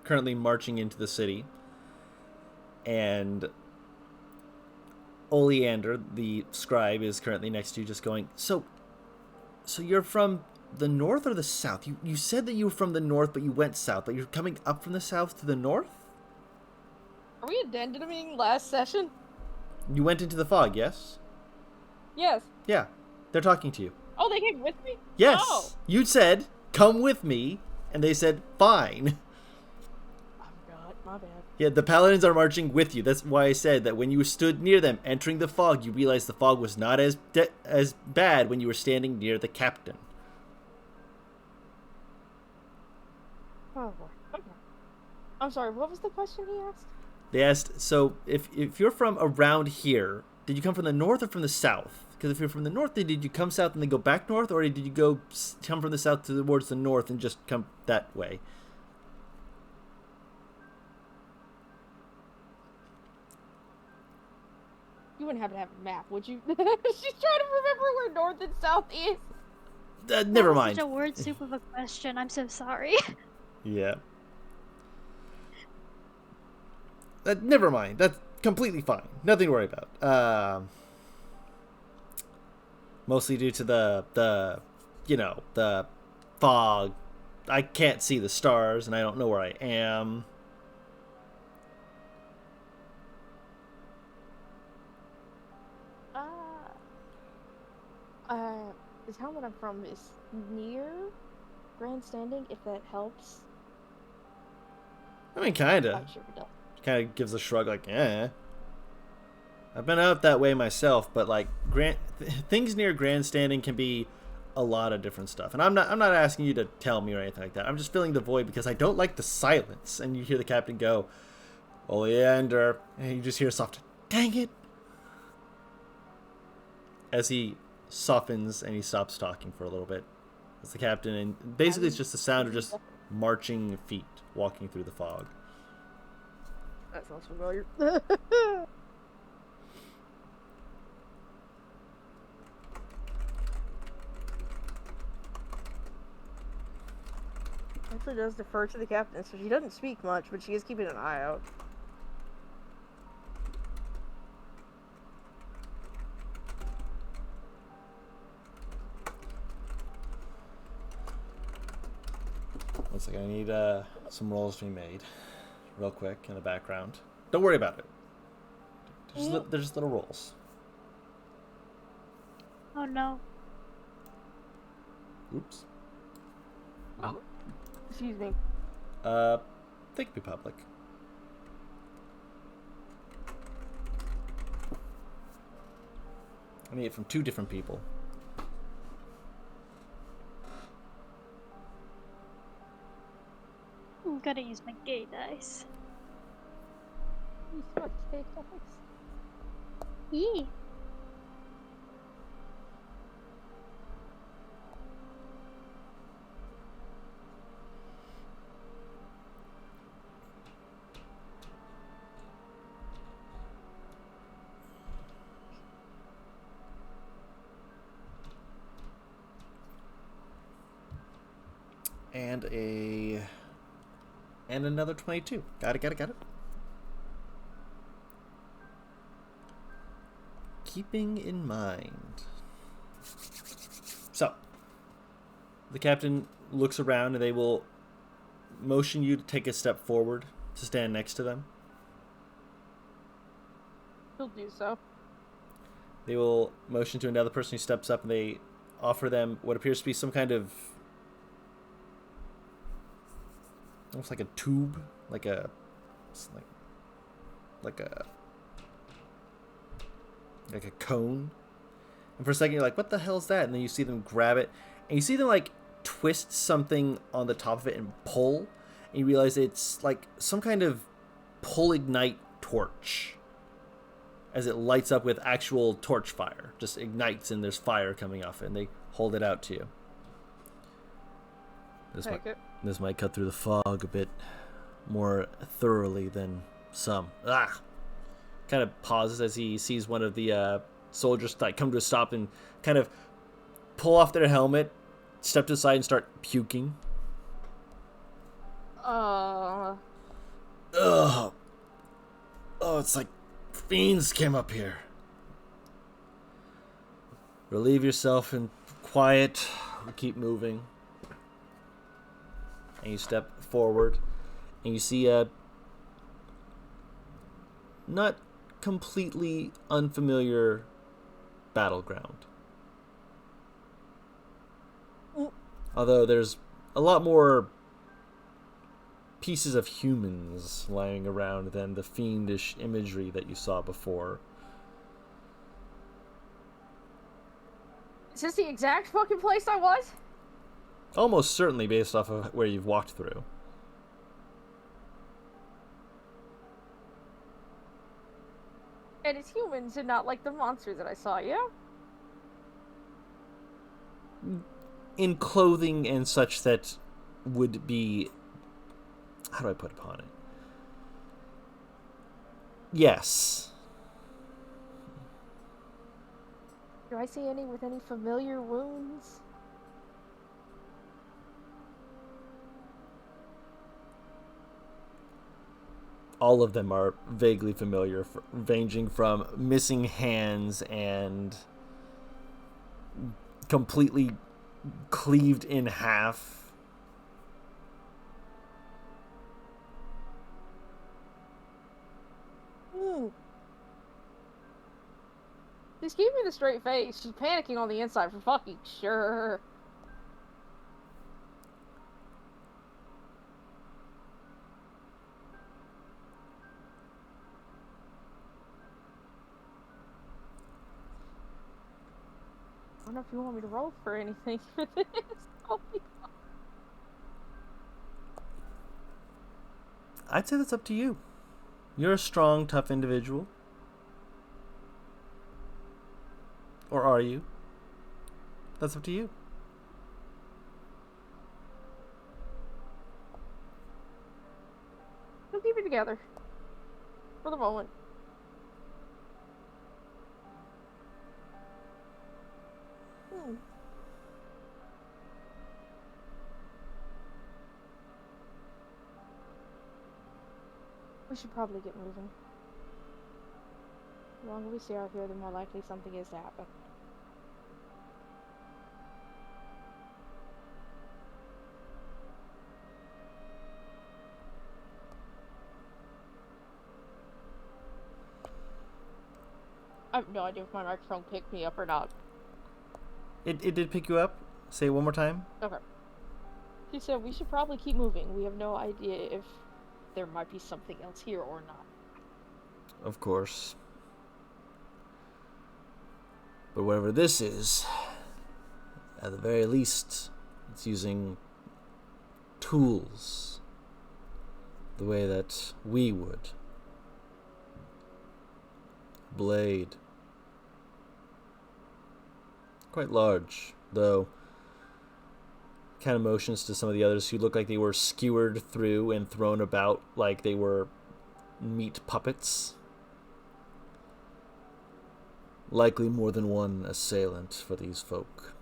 currently marching into the city, and Oleander, the scribe, is currently next to you, just going, So you're from the north or the south? You said that you were from the north, but you went south, but you're coming up from the south to the north? Are we addenduming last session? You went into the fog, yes? Yes. Yeah. They're talking to you. Oh, they came with me? Yes. Oh. You said, come with me, and they said, fine. I forgot. My bad. Yeah, the paladins are marching with you. That's why I said that when you stood near them, entering the fog, you realized the fog was not as bad when you were standing near the captain. Oh, boy. Okay. I'm sorry, what was the question he asked? They asked, so if you're from around here, did you come from the north or from the south? Because if you're from the north, then did you come south and then go back north, or did you come from the south towards the north and just come that way? You wouldn't happen to have a map, would you? She's trying to remember where north and south is. Never That was mind. Such a word soup of a question. I'm so sorry. Yeah. Never mind. That's completely fine. Nothing to worry about. Mostly due to the fog. I can't see the stars, and I don't know where I am. The town that I'm from is near grandstanding, if that helps. I mean, kinda. I'm sure it does. Kind of gives a shrug, like, eh. I've been out that way myself, but like, things near grandstanding can be a lot of different stuff. And I'm not asking you to tell me or anything like that. I'm just filling the void because I don't like the silence. And you hear the captain go, Oleander, and you just hear a soft, dang it, as he softens and he stops talking for a little bit. As the captain, and basically it's just the sound of just marching feet walking through the fog. That sounds familiar. Actually does defer to the captain, so she doesn't speak much, but she is keeping an eye out. One second, I need some rolls to be made real quick in the background. Don't worry about it. They're just little rolls. Oh no. Oops. Excuse me. They could be public. I need it from 2 different people. I'm gonna use my gay dice. You smart cake dice. Yee. And another 22. Got it. Keeping in mind. So, the captain looks around and they will motion you to take a step forward to stand next to them. He'll do so. They will motion to another person who steps up and they offer them what appears to be some kind of almost like a tube, like a like a cone. And for a second, you're like, what the hell is that? And then you see them grab it. And you see them, like, twist something on the top of it and pull. And you realize it's, like, some kind of pull-ignite torch. As it lights up with actual torch fire. Just ignites and there's fire coming off it. And they hold it out to you. This might cut through the fog a bit more thoroughly than some. Kind of pauses as he sees one of the soldiers like come to a stop and kind of pull off their helmet, step to the side and start puking. Oh, it's like fiends came up here. Relieve yourself and quiet. Keep moving. And you step forward, and you see a not completely unfamiliar battleground. Although there's a lot more pieces of humans lying around than the fiendish imagery that you saw before. Is this the exact fucking place I was? Almost certainly based off of where you've walked through. And it's humans and not like the monsters that I saw, yeah? In clothing and such that would be... How do I put upon it? Yes. Do I see any with any familiar wounds? All of them are vaguely familiar, ranging from missing hands and completely cleaved in half. Just keep me the straight face. She's panicking on the inside for fucking sure. I don't know if you want me to roll for anything for this. I'd say that's up to you. You're a strong, tough individual. Or are you? That's up to you. We'll keep it together. For the moment. We should probably get moving. The longer we stay out here, the more likely something is to happen. I have no idea if my microphone picked me up or not. It did pick you up. Say it one more time. Okay. She said we should probably keep moving. We have no idea if there might be something else here or not. Of course. But whatever this is, at the very least, it's using tools the way that we would. Blade. Quite large, though. Kind of motions to some of the others who look like they were skewered through and thrown about like they were meat puppets. Likely more than one assailant for these folk.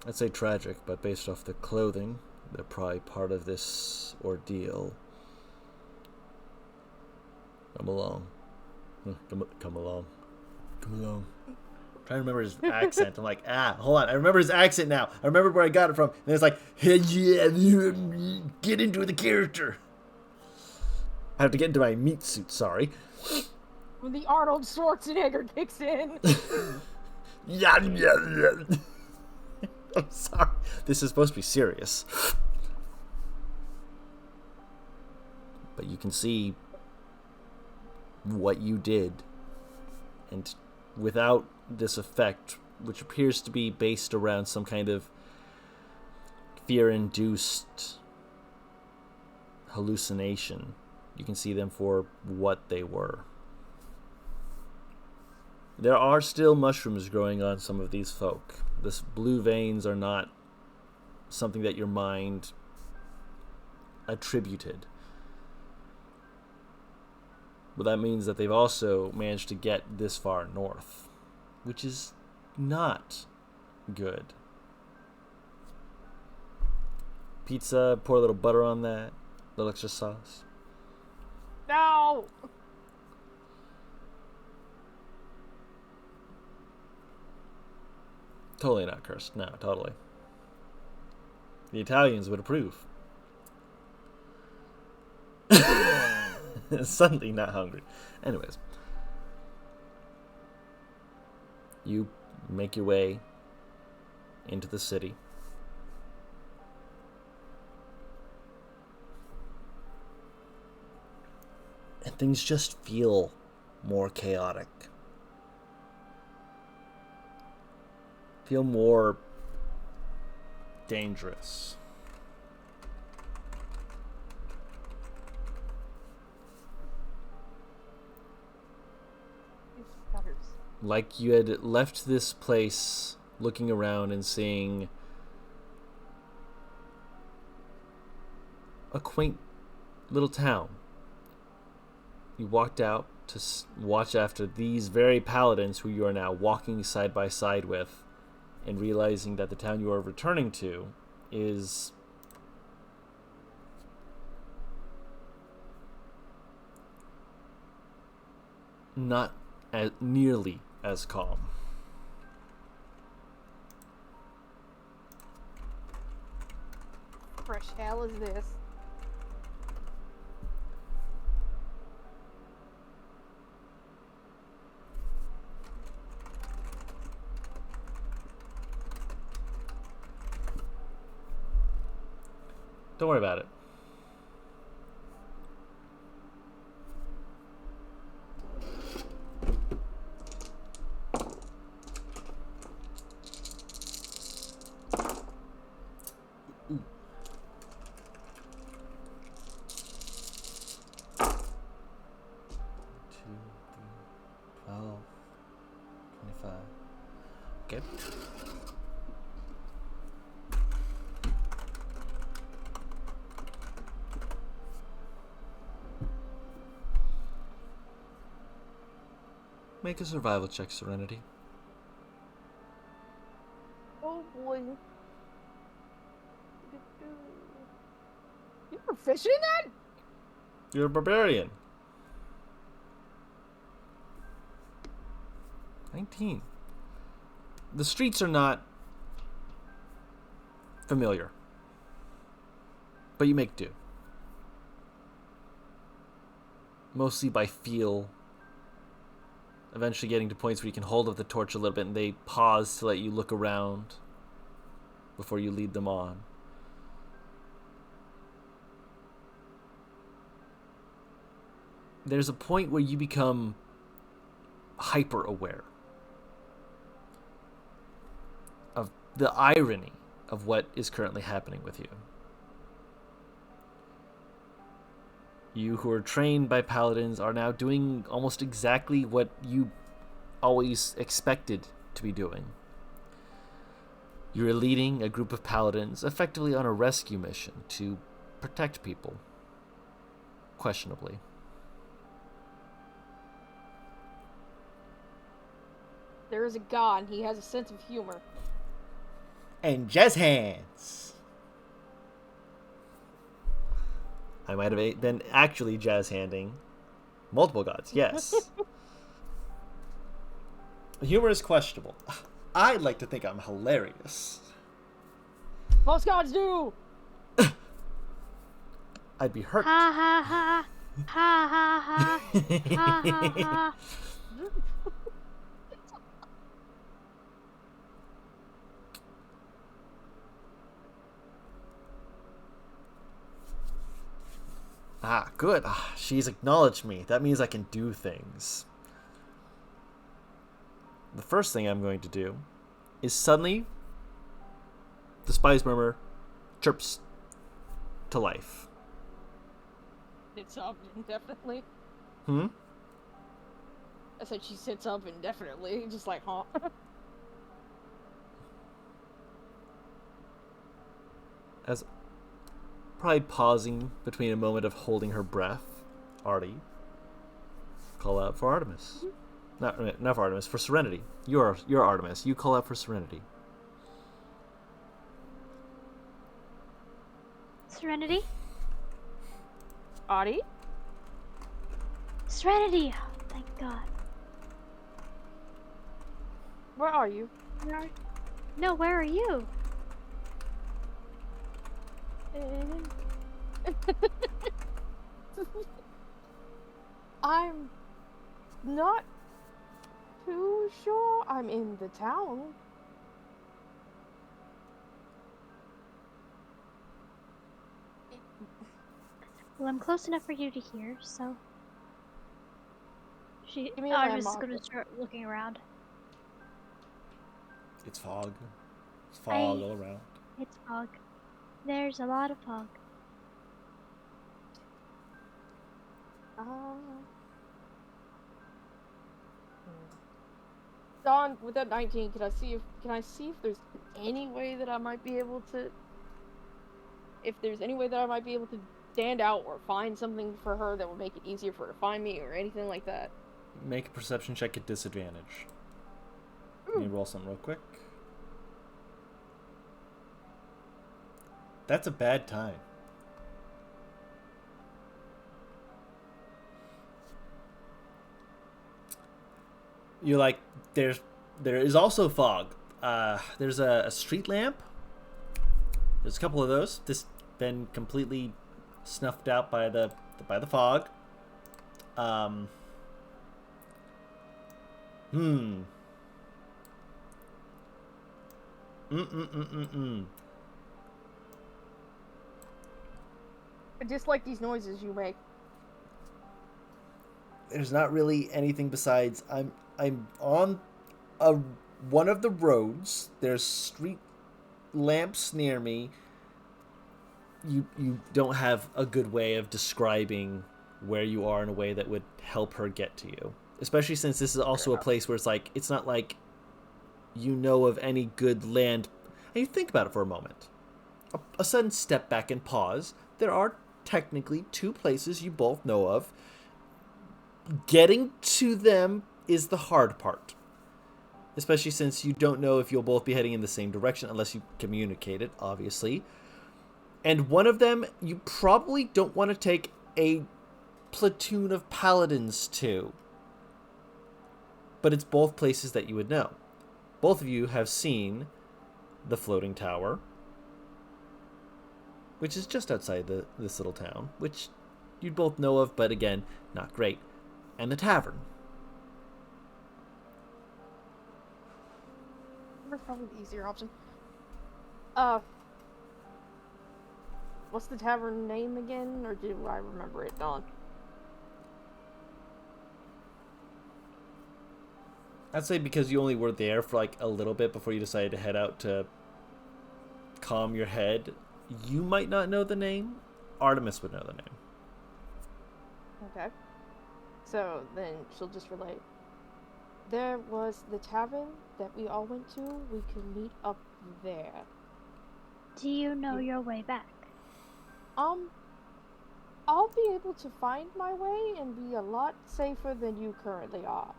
I'd say tragic, but based off the clothing, they're probably part of this ordeal. Come along. Come along. Come along. I'm trying to remember his accent. I'm like, hold on. I remember his accent now. I remember where I got it from. And it's like, hey, yeah, get into the character. I have to get into my meat suit, sorry. When the Arnold Schwarzenegger kicks in. Yeah. I'm sorry. This is supposed to be serious. But you can see what you did. And without this effect, which appears to be based around some kind of fear-induced hallucination. You can see them for what they were. There are still mushrooms growing on some of these folk. The blue veins are not something that your mind attributed. But that means that they've also managed to get this far north, which is not good. Pizza, pour a little butter on that, a little extra sauce. No! Totally not cursed. No, totally. The Italians would approve. Suddenly not hungry. Anyways. You make your way into the city. And things just feel more chaotic. Feel more dangerous. Like you had left this place looking around and seeing a quaint little town. You walked out to watch after these very paladins who you are now walking side by side with, and realizing that the town you are returning to is not as nearly as calm. Fresh hell is this? Don't worry about it. Okay. Make a survival check, Serenity. Oh boy. You're proficient in that? You're a barbarian. 19. The streets are not familiar, but you make do. Mostly by feel. Eventually getting to points where you can hold up the torch a little bit and they pause to let you look around before you lead them on. There's a point where you become hyper aware of the irony of what is currently happening with you. You who are trained by paladins are now doing almost exactly what you always expected to be doing. You're leading a group of paladins effectively on a rescue mission to protect people. Questionably. There is a god, and he has a sense of humor. And jazz hands. I might have been actually jazz handing multiple gods, yes. Humor is questionable. I like to think I'm hilarious. Most gods do! I'd be hurt. Ha ha ha. Ha ha ha. Ha ha ha. Ah, good. She's acknowledged me. That means I can do things. the first thing I'm going to do is suddenly the spy's murmur chirps to life. Sits up indefinitely. Hmm? I said she sits up indefinitely, just like, huh? As probably pausing between a moment of holding her breath, Artie, call out for Artemis. Not for Artemis, for Serenity. You're Artemis. You call out for Serenity. Serenity? Audie? Serenity! Oh, thank God. Where are you? No, where are you? I'm not too sure. I'm in the town. Well, I'm close enough for you to hear, so... Give me a Artemis is landmark. gonna start looking around. It's fog. It's fog all around. It's fog. There's a lot of fog. Dawn, with that 19, can I see if there's any way that I might be able to stand out or find something for her that would make it easier for her to find me or anything like that? Make a perception check at disadvantage. Let me roll something real quick. That's a bad time. You're like, there is also fog. There's a street lamp. There's a couple of those. This been completely snuffed out by the fog. I dislike these noises you make. There's not really anything besides I'm on one of the roads. There's street lamps near me. You don't have a good way of describing where you are in a way that would help her get to you. Especially since this is also a place where it's not like you know of any good land. And you think about it for a moment. A sudden step back and pause. There are technically two places you both know of. Getting to them is the hard part. Especially since you don't know if you'll both be heading in the same direction unless you communicate it, obviously. And one of them you probably don't want to take a platoon of paladins to. But it's both places that you would know. Both of you have seen the floating tower, which is just outside this little town, which you'd both know of, but again, not great. And the tavern. That's probably the easier option. What's the tavern name again, or do I remember it, Dawn? I'd say because you only were there for like a little bit before you decided to head out to calm your head, you might not know the name. Artemis would know the name. Okay. So then she'll just relate. There was the tavern that we all went to. We could meet up there. Do you know your way back? I'll be able to find my way and be a lot safer than you currently are.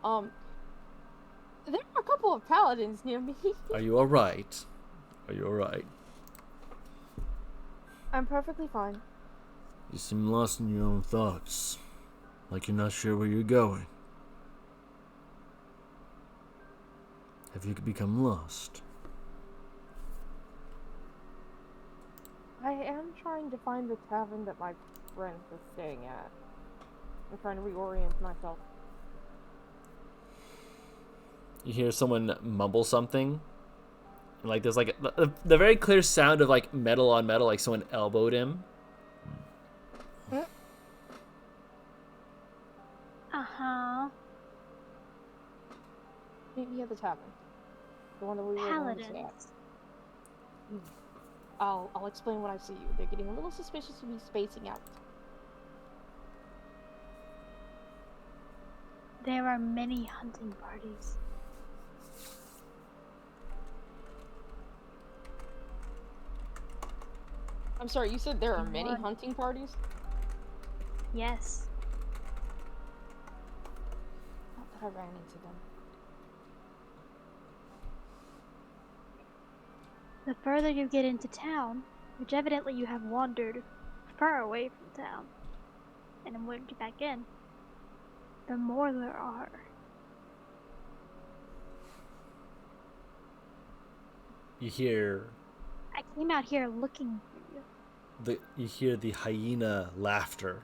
There are a couple of paladins near me. Are you alright? Are you alright? I'm perfectly fine. You seem lost in your own thoughts. Like you're not sure where you're going. Have you become lost? I am trying to find the tavern that my friend was staying at. I'm trying to reorient myself. You hear someone mumble something. And like there's like the very clear sound of like metal on metal, like someone elbowed him. Uh-huh. meet me at the tavern. The one that we were going to stay at. Paladins. I'll explain when I see you. They're getting a little suspicious of me spacing out. There are many hunting parties. I'm sorry, you said there are many What? hunting parties? Yes. Not that I ran into them. The further you get into town, which evidently you have wandered far away from town, and then wandered back in, the more there are. You hear I came out here looking for you. you hear the hyena laughter,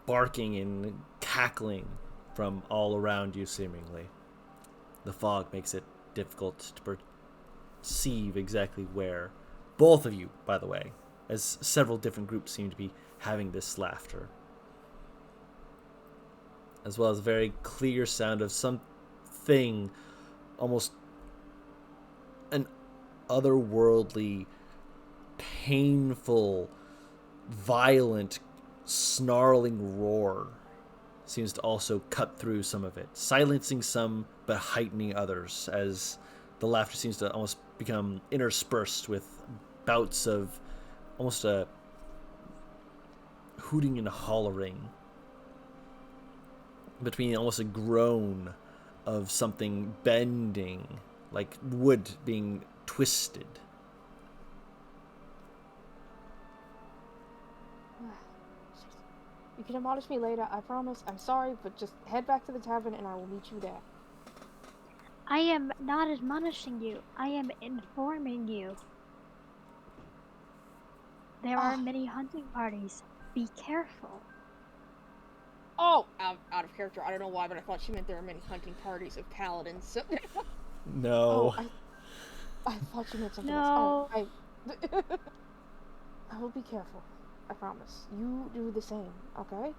barking and cackling from all around you seemingly. The fog makes it difficult to perceive exactly where. Both of you, by the way, as several different groups seem to be having this laughter. As well as a very clear sound of something almost an otherworldly, painful, violent, snarling roar seems to also cut through some of it, silencing some but heightening others as the laughter seems to almost become interspersed with bouts of almost a hooting and hollering between almost a groan of something bending, like wood being twisted. You can admonish me later, I promise. I'm sorry, but just head back to the tavern and I will meet you there. I am not admonishing you. I am informing you. There are many hunting parties. Be careful. Oh! Out of character. I don't know why, but I thought she meant there are many hunting parties of paladins. So No. I thought you meant something No. else. Oh, I will be careful. I promise. You do the same, okay?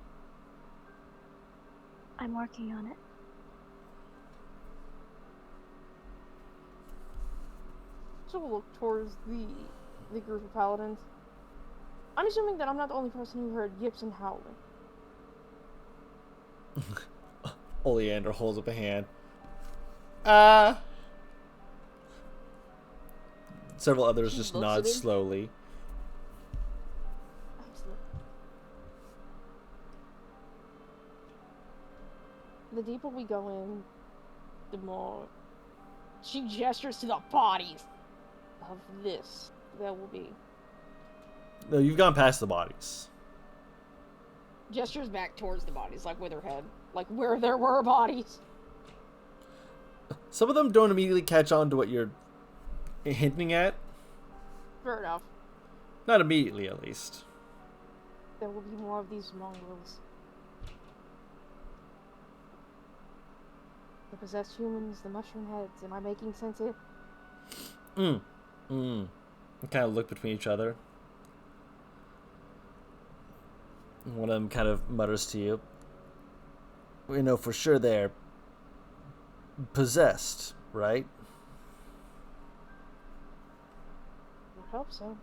I'm working on it. So we'll look towards the group of paladins. I'm assuming that I'm not the only person who heard yips and howling. Oleander holds up a hand. Several others She just looks nod at him. slowly. Excellent. The deeper we go in, the more she gestures to the bodies of this there will be. No, you've gone past the bodies. Gestures back towards the bodies, like with her head. Like where there were bodies. Some of them don't immediately catch on to what you're hinting at. Fair enough. Not immediately, at least. There will be more of these mongrels. The possessed humans, the mushroom heads. Am I making sense here? You kind of look between each other. One of them kind of mutters to you. We know for sure they're possessed, right? I hope so.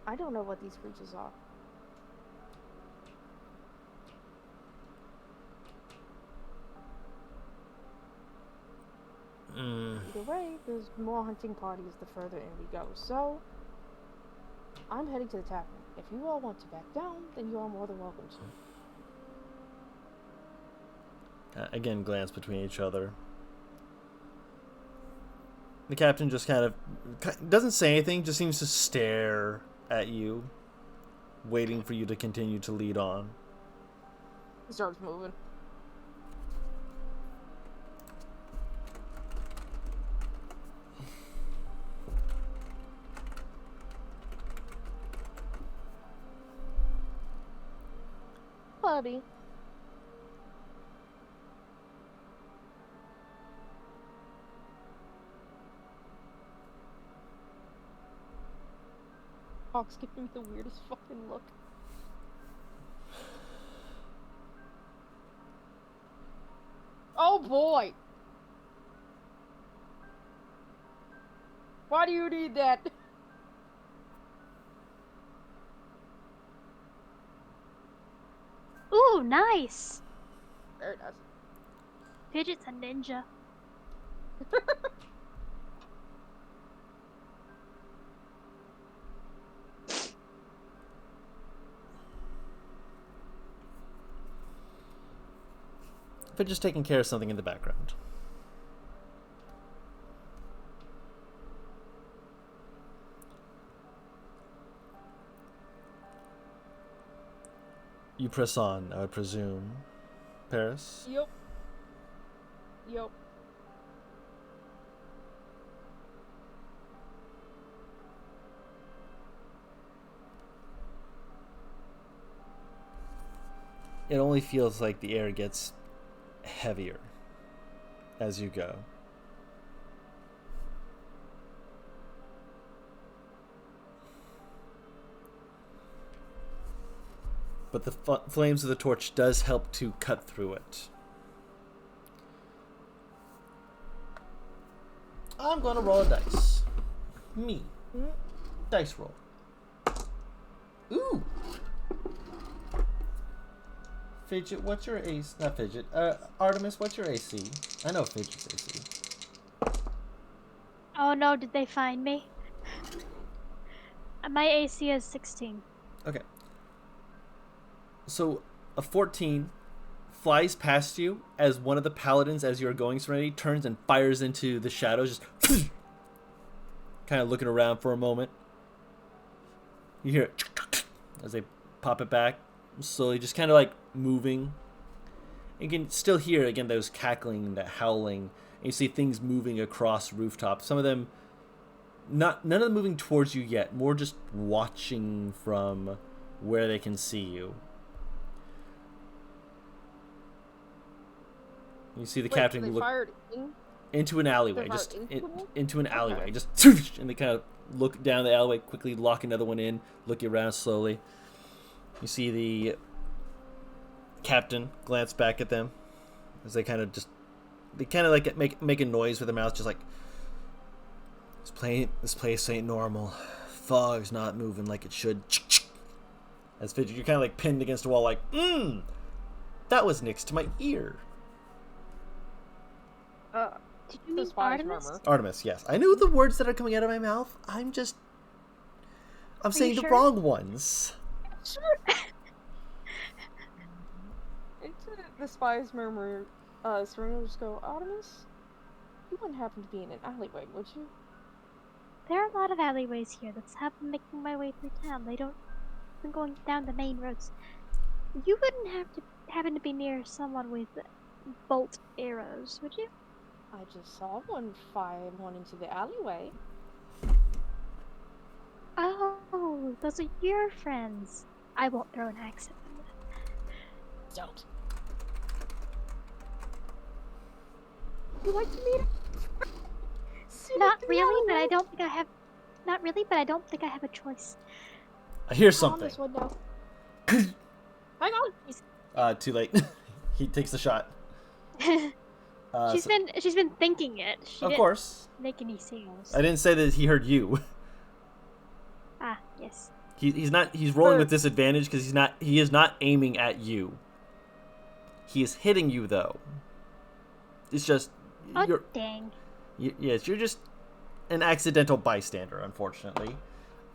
I don't know what these creatures are. Either way, there's more hunting parties the further in we go, so I'm heading to the tavern. If you all want to back down, then you are more than welcome to. Again, glance between each other. The captain just kind of doesn't say anything, just seems to stare at you, waiting for you to continue to lead on. He starts moving. Buddy. Fox giving me the weirdest fucking look. Oh boy! Why do you need that? Ooh, nice. Very nice. Fidget's a ninja. But just taking care of something in the background. You press on, I would presume. Paris? Yup. Yup. It only feels like the air gets heavier as you go. But the flames of the torch does help to cut through it. I'm going to roll a dice. Me. Dice roll. Ooh! Fidget, what's your AC? Not Fidget. Artemis, what's your AC? I know Fidget's AC. Oh no, did they find me? My AC is 16. Okay. So, a 14 flies past you as one of the paladins, as you're going Serenity, turns and fires into the shadows, just kind of looking around for a moment. You hear it as they pop it back, slowly, just kind of like moving. You can still hear, again, those cackling, that howling, and you see things moving across rooftops. Some of them, none of them moving towards you yet, more just watching from where they can see you. You see the captain They look fired into an alleyway, They just fired into them? into an alleyway, Okay. just and they kind of look down the alleyway, quickly lock another one in, look around slowly. You see the captain glance back at them as they kind of like make a noise with their mouth, just like, this place ain't normal. Fog's not moving like it should. As Fidget, you're kind of like pinned against a wall, like, that was next to my ear. Did you mean Spies Artemis? murmur. Artemis, yes. I know the words that are coming out of my mouth. I'm saying you the sure? wrong ones. The spies murmur. Serena will just go, Artemis, you wouldn't happen to be in an alleyway, would you? There are a lot of alleyways here. That's how I'm making my way through town. They don't been going down the main roads. You wouldn't happen to be near someone with bolt arrows, would you? I just saw one fire one into the alleyway. Oh, those are your friends. I won't throw an axe at them. Don't. You like to meet him? Not really, but I don't think I have. Not really, but I don't think I have a choice. I hear something. This one now. Hang on. Too late. He takes the shot. She's been thinking it. She Of didn't course. make any sales. I didn't say that he heard you. Ah, yes. He's rolling with disadvantage because he is not aiming at you. He is hitting you though. It's just Oh, dang. Yes, you're just an accidental bystander, unfortunately.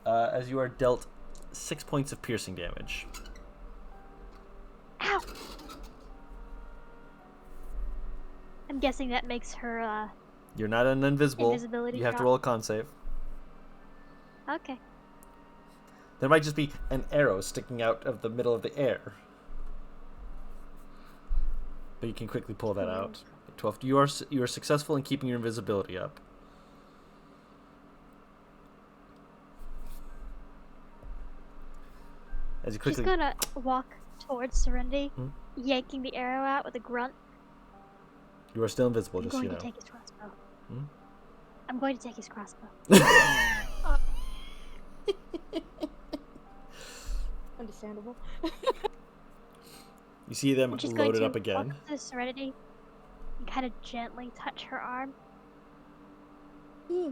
As you are dealt 6 points of piercing damage. Ow! I'm guessing that makes her, You're not an invisible. Invisibility You have to drop. roll a con save. Okay. There might just be an arrow sticking out of the middle of the air. But you can quickly pull that out. 12. You are successful in keeping your invisibility up. As you quickly She's gonna walk towards Serenity, yanking the arrow out with a grunt. You are still invisible, I'm just so going you to know. take his crossbow. I'm going to take his crossbow. Understandable. You see them And she's going loaded to up again. walk up to Serenity and kind of gently touch her arm. Hmm.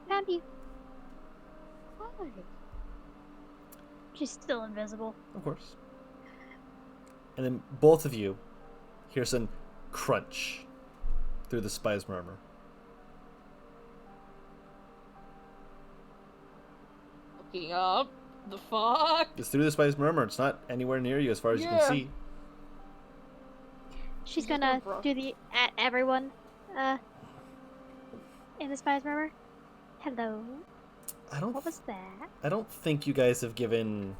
Found you. Why? She's still invisible. Of course. And then both of you hear some crunch through the spy's murmur. Looking up. The fuck? It's through the spy's murmur. It's not anywhere near you as far as you can Yeah. see. She's just gonna gonna brush. do the at everyone in the spy's murmur. Hello. What was that? I don't think you guys have given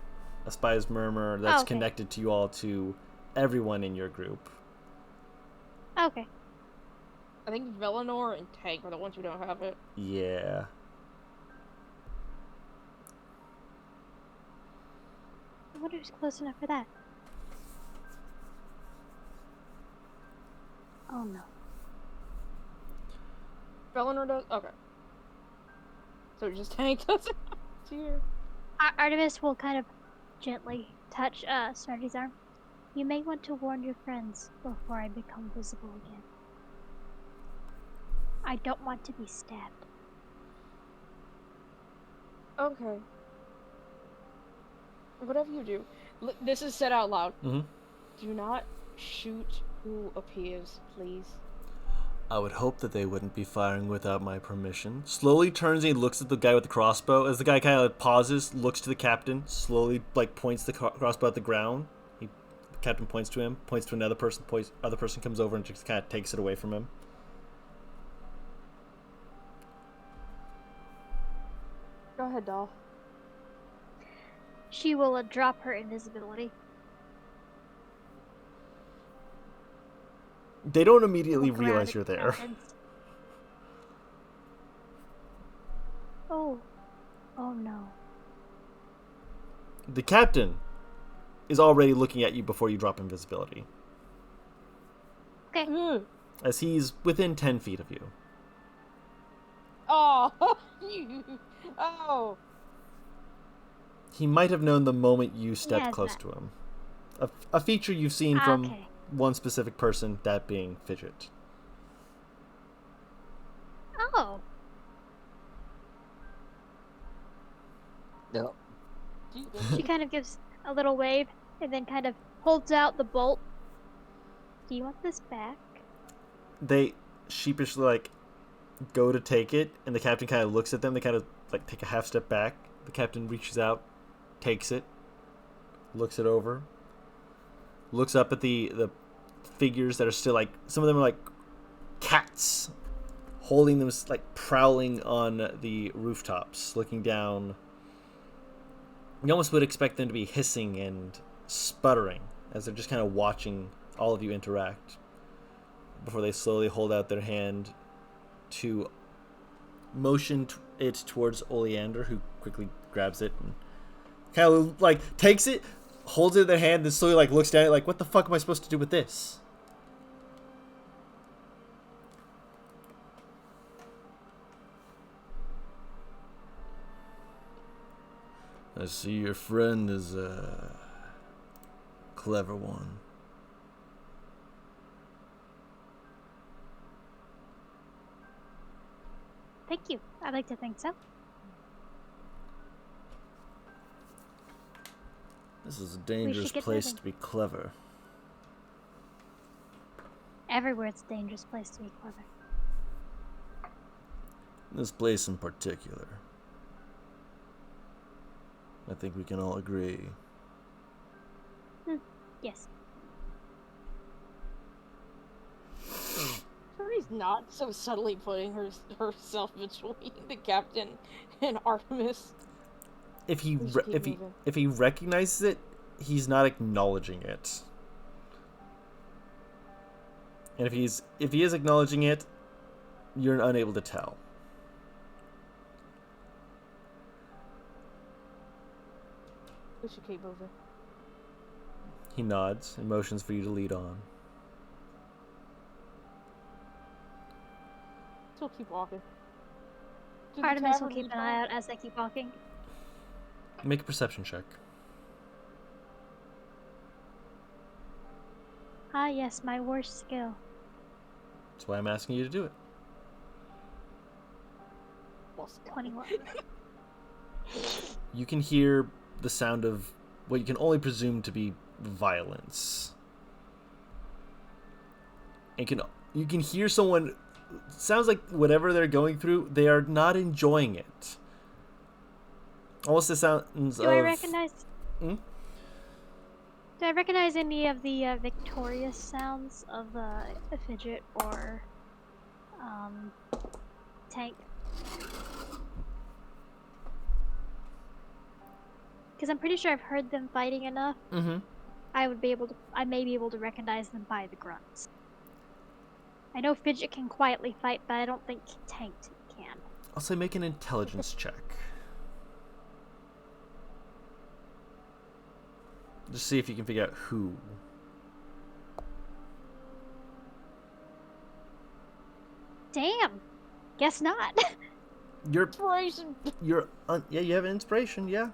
a spy's murmur that's okay. connected to you all to everyone in your group. Okay. I think Velinor and Tank are the ones who don't have it. Yeah. I wonder who's close enough for that. Oh no. Velinor does? Okay. So just Tank doesn't have here. Artemis will kind of gently touch Snarty's arm. You may want to warn your friends before I become visible again. I don't want to be stabbed. Okay. Whatever you do. This is said out loud. Mm-hmm. Do not shoot who appears, please. I would hope that they wouldn't be firing without my permission. Slowly turns and he looks at the guy with the crossbow. As the guy kind of pauses, looks to the captain, slowly points the crossbow at the ground. The captain points to him, points to another person, other person comes over and just kind of takes it away from him. Go ahead, doll. She will drop her invisibility. They don't immediately Look around realize at you're the there. mountains. Oh. Oh no. The captain is already looking at you before you drop invisibility, Okay. as he's within 10 feet of you. Oh, oh. He might have known the moment you stepped has close that. to him. A feature you've seen from Okay. one specific person, that being Fidget. Oh. No. She kind of gives a little wave and then kind of holds out the bolt. Do you want this back? They sheepishly go to take it, and the captain kind of looks at them. They kind of take a half step back. The captain reaches out, takes it, looks it over, looks up at the figures that are still some of them are cats, holding them prowling on the rooftops, looking down. You almost would expect them to be hissing and sputtering as they're just kind of watching all of you interact before they slowly hold out their hand to motion it towards Oleander, who quickly grabs it and kind of takes it, holds it in their hand, and slowly looks down at it what the fuck am I supposed to do with this? I see your friend is a clever one. Thank you. I'd like to think so. This is a dangerous get place moving. to be clever. Everywhere it's a dangerous place to be clever. This place in particular. I think we can all agree. Yes. She's not so subtly putting herself between the captain and Artemis. If he We should keep moving. if he recognizes it, he's not acknowledging it. And if he is acknowledging it, you're unable to tell. We should keep moving. He nods and motions for you to lead on. Still keep walking. To the Artemis will tavern keep we an eye out as they keep walking. Make a perception check. Ah, yes, my worst skill. That's why I'm asking you to do it. Plus 21. You can hear the sound of what you can only presume to be violence. And you can hear someone. Sounds like whatever they're going through, they are not enjoying it. Almost the sounds Do of. I recognize? Hmm? Do I recognize any of the victorious sounds of a fidget or tank? Because I'm pretty sure I've heard them fighting enough. Mm-hmm. I may be able to recognize them by the grunts. I know Fidget can quietly fight, but I don't think Tank can. I'll say make an intelligence check. Just see if you can figure out who. Damn! Guess not. You're Inspiration. yeah, you have an inspiration, yeah.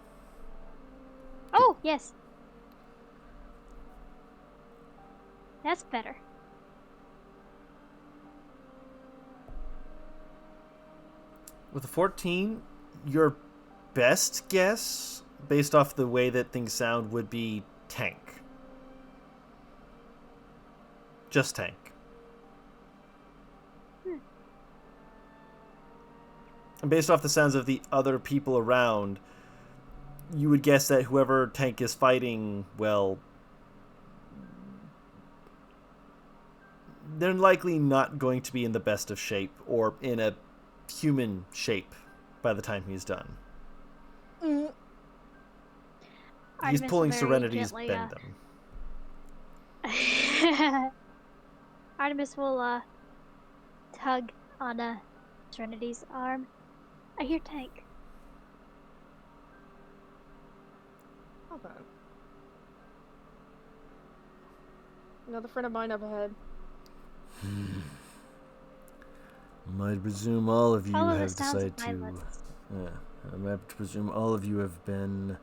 Oh, yes. That's better. With a 14, your best guess, based off the way that things sound, would be Tank. Just Tank. And based off the sounds of the other people around, you would guess that whoever Tank is fighting, well, they're likely not going to be in the best of shape or in a human shape by the time he's done. He's Artemis pulling very Serenity's gently, Bendham. Artemis will tug on Serenity's arm. I hear Tank. Okay. Another friend of mine up ahead. Might presume all of you Follow the have sounds of decided to. violence. Yeah, I might presume all of you have been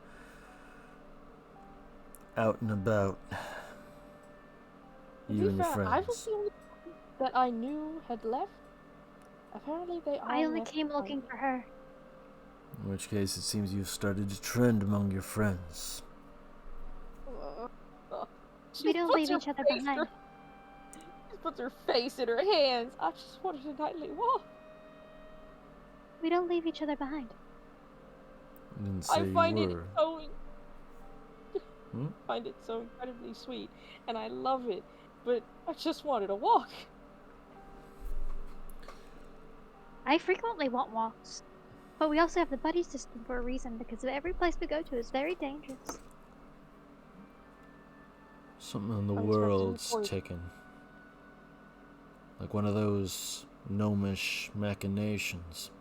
out and about. You and your friends. I was the only one that I knew had left. Apparently they all I only left came looking for her. In which case, it seems you've started a trend among your friends. She We don't puts leave her each other face behind. She puts her face in her hands. I just wanted to nightly walk. We don't leave each other behind. I didn't say I find you it were. so Hmm? find it so incredibly sweet, and I love it. But I just wanted to walk. I frequently want walks. But we also have the buddy system for a reason, because every place we go to is very dangerous. Something in the I was expecting world's reports. ticking. Like one of those gnomish machinations.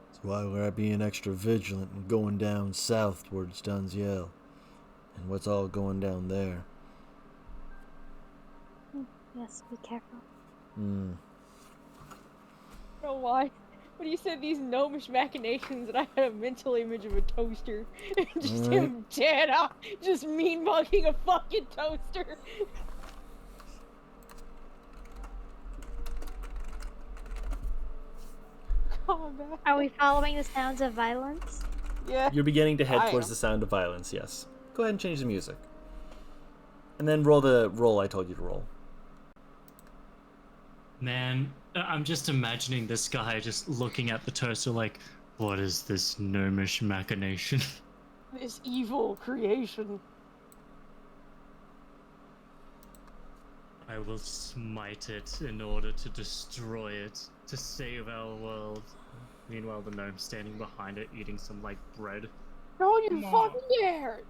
That's why we're being extra vigilant and going down south towards Dunsiel. And what's all going down there? Yes, be careful. Hmm. I don't know why. When you said these gnomish machinations, and I had a mental image of a toaster. And just Alright. him dead out, just mean mugging a fucking toaster. Combat. Are we following the sounds of violence? Yeah. You're beginning to head I towards am. the sound of violence, yes. Go ahead and change the music. And then roll the roll I told you to roll. Man, I'm just imagining this guy just looking at the toaster like, what is this gnomish machination? This evil creation. I will smite it in order to destroy it, to save our world. Meanwhile, the gnome's standing behind it, eating some, like, bread. No, you Come on. fucking dare!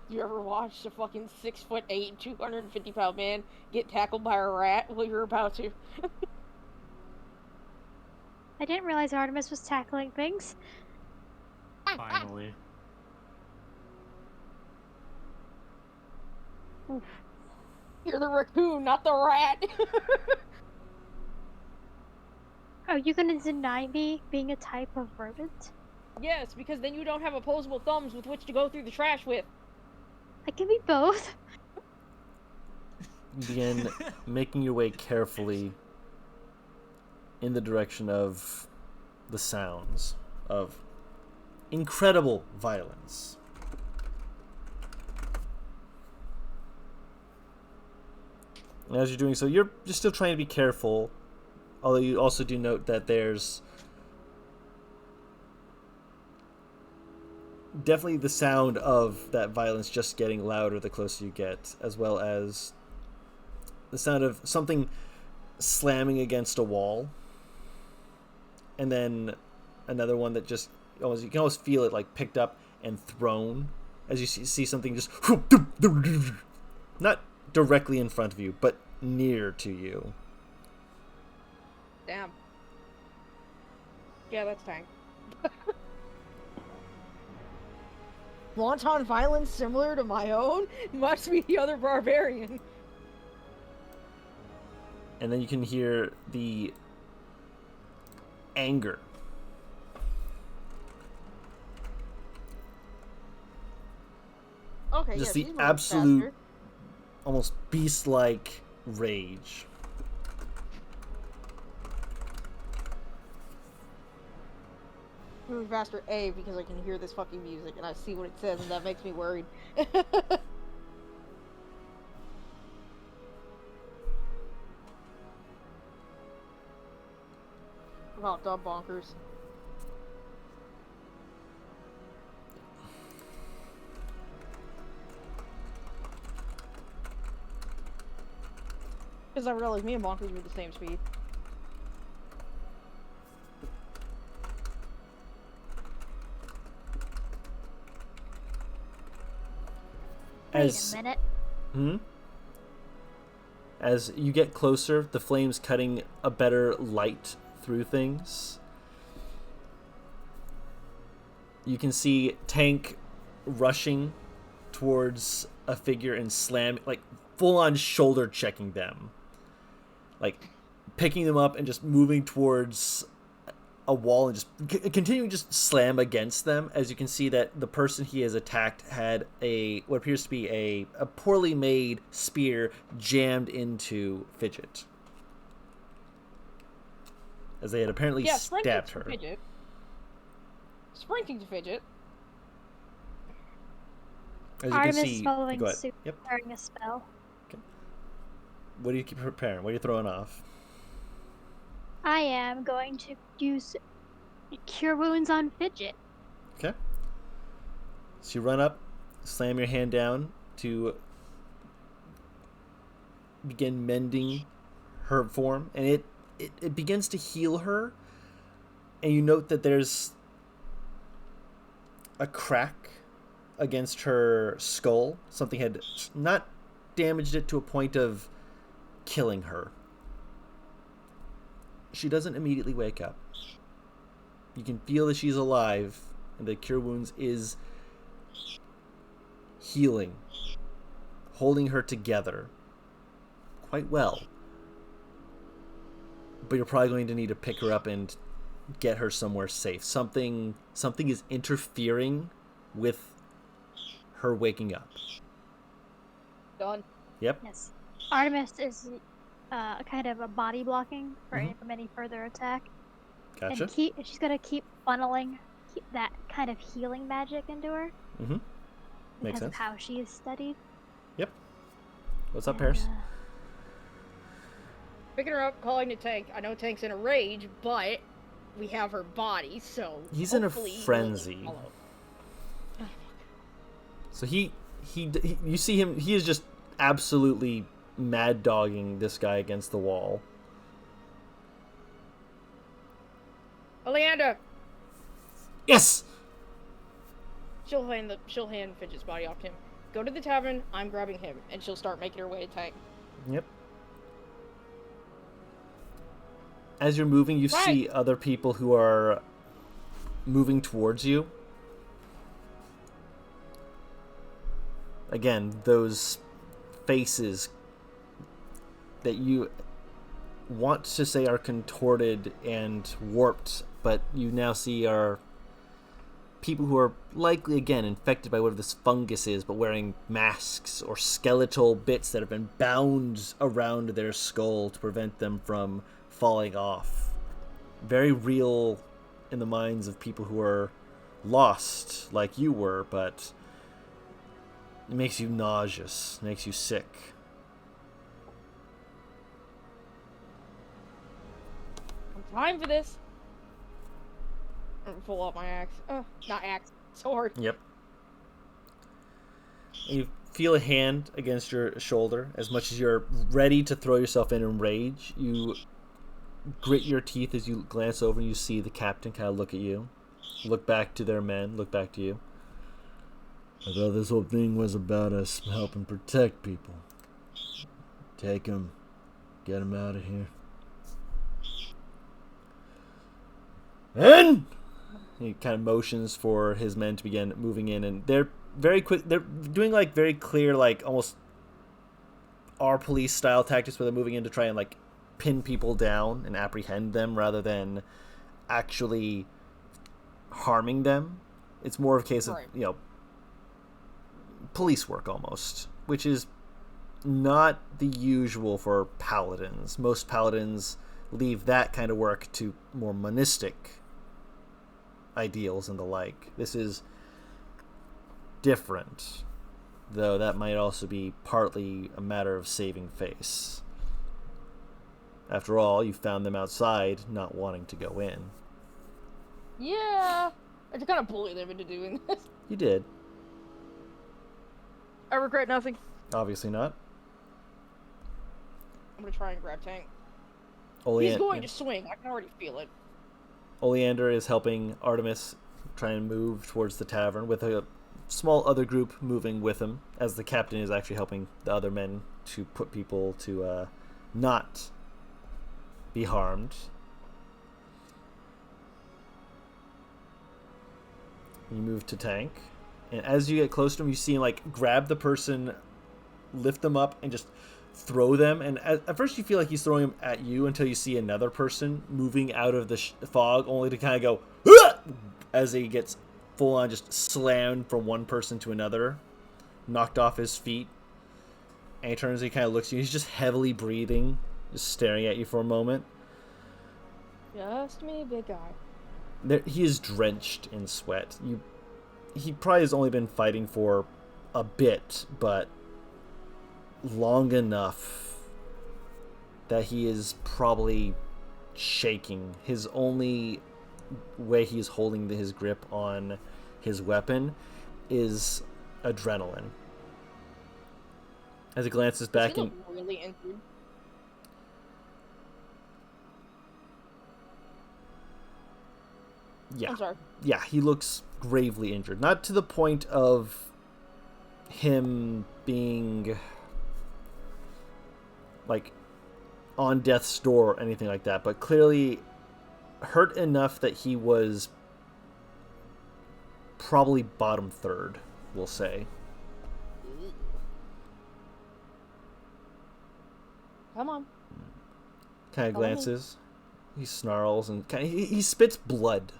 You ever watched a fucking 6'8", 250-pound man get tackled by a rat? Well, you're about to. I didn't realize Artemis was tackling things. Finally. Oof. You're the raccoon, not the rat! Are you gonna deny me being a type of rodent? Yes, because then you don't have opposable thumbs with which to go through the trash with. I can be both. begin making your way carefully in the direction of the sounds of incredible violence. And as you're doing so, you're still trying to be careful, although you also do note that there's definitely the sound of that violence just getting louder the closer you get, as well as the sound of something slamming against a wall, and then another one that just almost, you can almost feel it like picked up and thrown as you see something just not directly in front of you, but near to you. Damn. Yeah, that's Tank. Wanton violence similar to my own? Must be the other barbarian. And then you can hear the anger. Okay, Just yeah, the she's absolute, faster. almost beast-like rage. Moving faster, A, because I can hear this fucking music and I see what it says and that makes me worried. Wow, dumb bonkers. Because I realized me and bonkers were the same speed. Wait a minute. As you get closer, the flames cutting a better light through things. You can see Tank rushing towards a figure and slam, like full on shoulder checking them, like picking them up and just moving towards a wall and just continuing just slam against them. As you can see that the person he has attacked had what appears to be a poorly made spear jammed into Fidget, as they had apparently stabbed her. Fidget. Sprinting to Fidget. As you Artemis can see, following go ahead. suit, Yep. preparing a spell. What do you keep preparing? What are you throwing off? I am going to use Cure Wounds on Fidget. Okay. So you run up, slam your hand down to begin mending her form, and it begins to heal her. And you note that there's a crack against her skull. Something had not damaged it to a point of killing her. She doesn't immediately wake up. You can feel that she's alive, and the Cure Wounds is healing, holding her together quite well. But you're probably going to need to pick her up and get her somewhere safe. Something is interfering with her waking up. Done. Yep. Yes. Artemis is kind of a body blocking for from any further attack. Gotcha. And she's gonna keep funneling that kind of healing magic into her. Mm-hmm. Makes Because sense. of how she is studied. Yep. What's up, Paris? Picking her up, calling to Tank. I know Tank's in a rage, but we have her body, so He's in a hopefully he'll frenzy. follow. So he you see him, he is just absolutely mad dogging this guy against the wall. Oleander! Yes! She'll hand Fidget's body off to him. Go to the tavern, I'm grabbing him, and she'll start making her way to Tank. Yep. As you're moving, you see other people who are moving towards you. Again, those faces that you want to say are contorted and warped, but you now see are people who are likely, again, infected by whatever this fungus is, but wearing masks or skeletal bits that have been bound around their skull to prevent them from falling off. Very real in the minds of people who are lost, like you were, but it makes you nauseous, makes you sick. Time for this. Pull out my axe. Not axe. Sword. Yep. You feel a hand against your shoulder. As much as you're ready to throw yourself in rage, you grit your teeth as you glance over and you see the captain kind of look at you. Look back to their men. Look back to you. I thought this whole thing was about us helping protect people. Take them. Get them out of here. And he kind of motions for his men to begin moving in, and they're very quick. They're doing like very clear, like almost our police style tactics, where they're moving in to try and like pin people down and apprehend them rather than actually harming them. It's more of a case of, Right. Police work almost, which is not the usual for paladins. Most paladins leave that kind of work to more monistic ideals and the like. This is different, though that might also be partly a matter of saving face. After all, you found them outside, not wanting to go in. Yeah. I just kind of bully them into doing this. You did. I regret nothing. Obviously not. I'm gonna try and grab Tank. He's Oleander, going to swing. I can already feel it. Oleander is helping Artemis try and move towards the tavern with a small other group moving with him, as the captain is actually helping the other men to put people to not be harmed. You move to Tank, and as you get close to him, you see him like grab the person, lift them up, and just throw them. And at first you feel like he's throwing them at you until you see another person moving out of the fog, only to kind of go "Hah!" as he gets full on just slammed from one person to another, knocked off his feet. And he turns and he kind of looks at you. He's just heavily breathing, just staring at you for a moment. Just me, big guy. He is drenched in sweat. He probably has only been fighting for a bit, but long enough that he is probably shaking. His only way he's holding his grip on his weapon is adrenaline. As he glances back, Does he look really injured? yeah, I'm sorry. yeah, he looks gravely injured. Not to the point of him being like on death's door or anything like that, but clearly hurt enough that he was probably bottom third, we'll say. Come on. Kind of Follow me. glances. He snarls and he spits blood.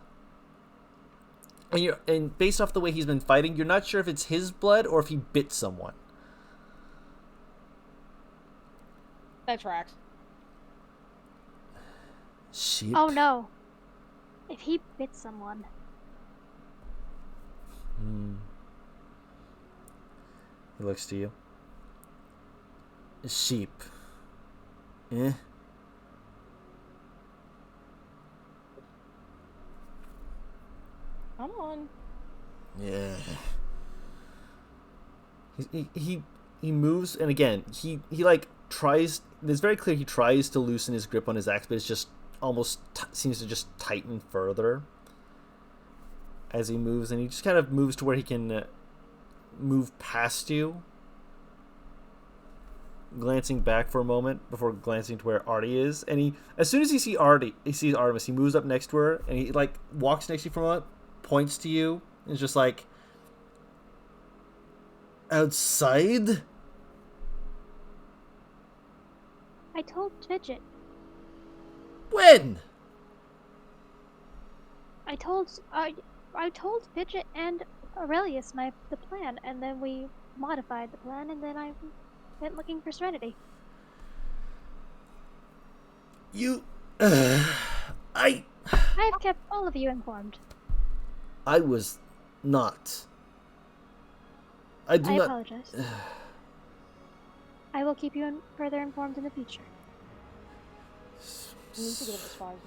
And based off the way he's been fighting, you're not sure if it's his blood or if he bit someone. That tracks. Sheep. Oh no. If he bit someone. He looks to you. Sheep. Eh? Come on. Yeah. He moves, and again, he like tries. It's very clear he tries to loosen his grip on his axe, but it's just almost seems to just tighten further as he moves, and he just kind of moves to where he can move past you, glancing back for a moment before glancing to where Artie is. And he, as soon as he sees Artemis, he moves up next to her, and he like walks next to you for a moment, points to you, and is just like, outside? I told Fidget. When? I told I told Fidget and Aurelius the plan, and then we modified the plan, and then I went looking for Serenity. You... I've kept all of you informed. I was not. I do I not... apologize. I will keep you further informed in the future. You need to give us 5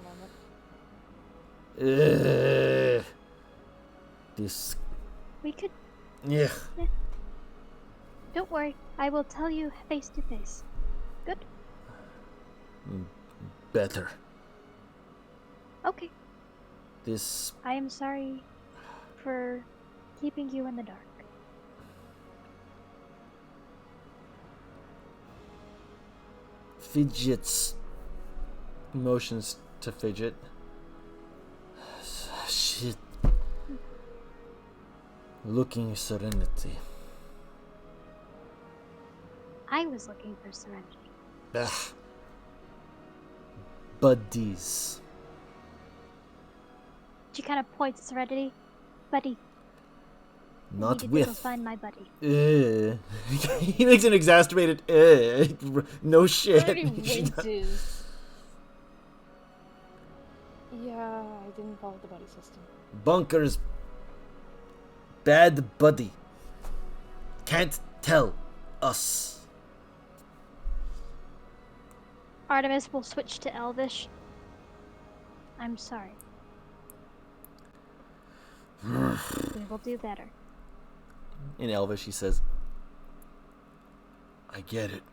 moments. This... We could. Yeah. Don't worry. I will tell you face to face. Good? Better. Okay. This... I am sorry for keeping you in the dark. Fidget's motions to Fidget. Shit. Looking Serenity. I was looking for Serenity. Ugh. Buddies. She kind of points at Serenity. Buddy. Not I need to go with. find my buddy. He makes an exacerbated. No shit. Already She not- winces. Yeah, I didn't follow the buddy system. Bunkers. Bad buddy. Can't tell us. Artemis will switch to Elvish. I'm sorry. We will do better. In Elvish, he says, I get it.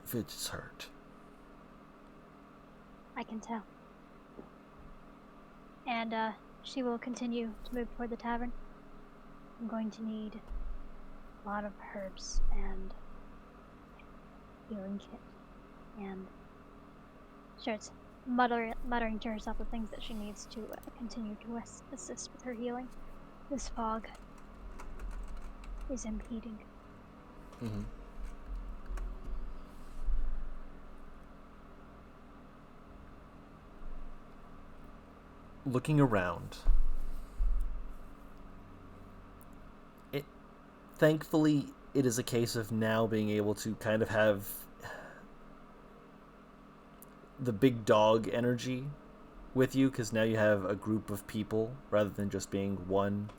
Fidget's hurt. I can tell. And, she will continue to move toward the tavern. I'm going to need a lot of herbs and healing kit. And starts muttering to herself the things that she needs to continue to assist with her healing. This fog is impeding. Mm-hmm. Looking around, thankfully, it is a case of now being able to kind of have the big dog energy with you, because now you have a group of people rather than just being 1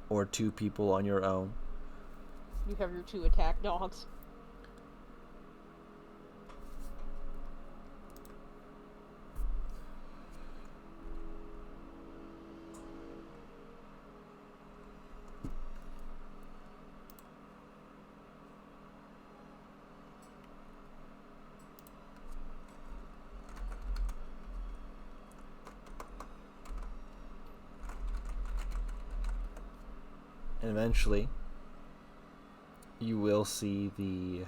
or 2 people on your own. You have your 2 attack dogs. And eventually, you will see the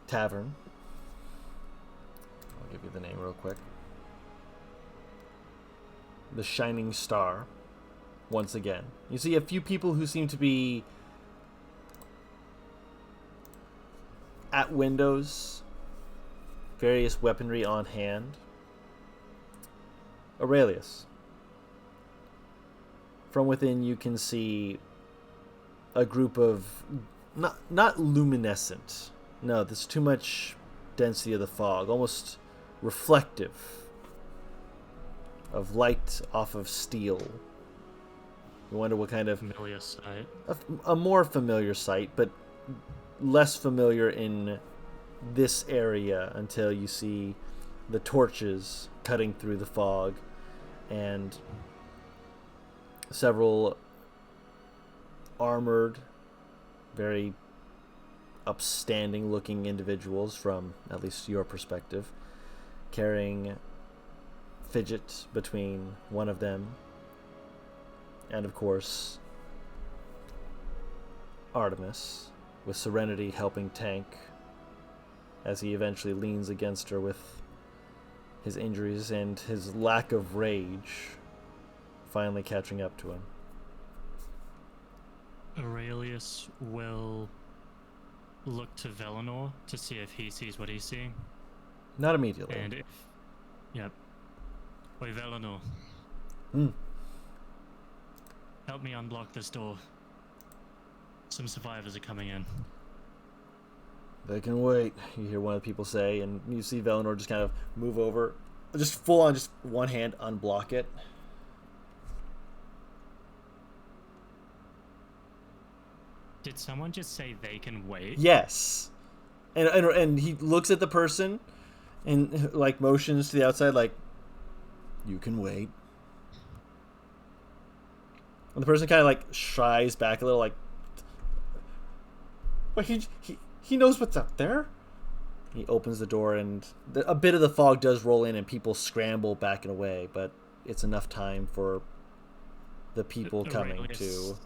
tavern. I'll give you the name real quick. The Shining Star, once again. You see a few people who seem to be at windows, various weaponry on hand. Aurelius. From within, you can see a group of not luminescent. No, there's too much density of the fog, almost reflective of light off of steel. You wonder what kind of Familiar sight. a more familiar sight, but less familiar in this area until you see the torches cutting through the fog and several armored, very upstanding looking individuals from at least your perspective, carrying Fidget between one of them and of course Artemis, with Serenity helping tank as he eventually leans against her with his injuries and his lack of rage finally catching up to him. Aurelius will look to Velinor to see if he sees what he's seeing. Not immediately. And if, yep. Oi, Velinor, Hmm. help me unblock this door. Some survivors are coming in. They can wait, you hear one of the people say, and you see Velinor just kind of move over, just full on, just one hand unblock it. Did someone just say they can wait? Yes. And he looks at the person and like motions to the outside like, you can wait. And the person kind of like shies back a little like, but he knows what's up there. He opens the door and a bit of the fog does roll in and people scramble back and away, but it's enough time for the people coming to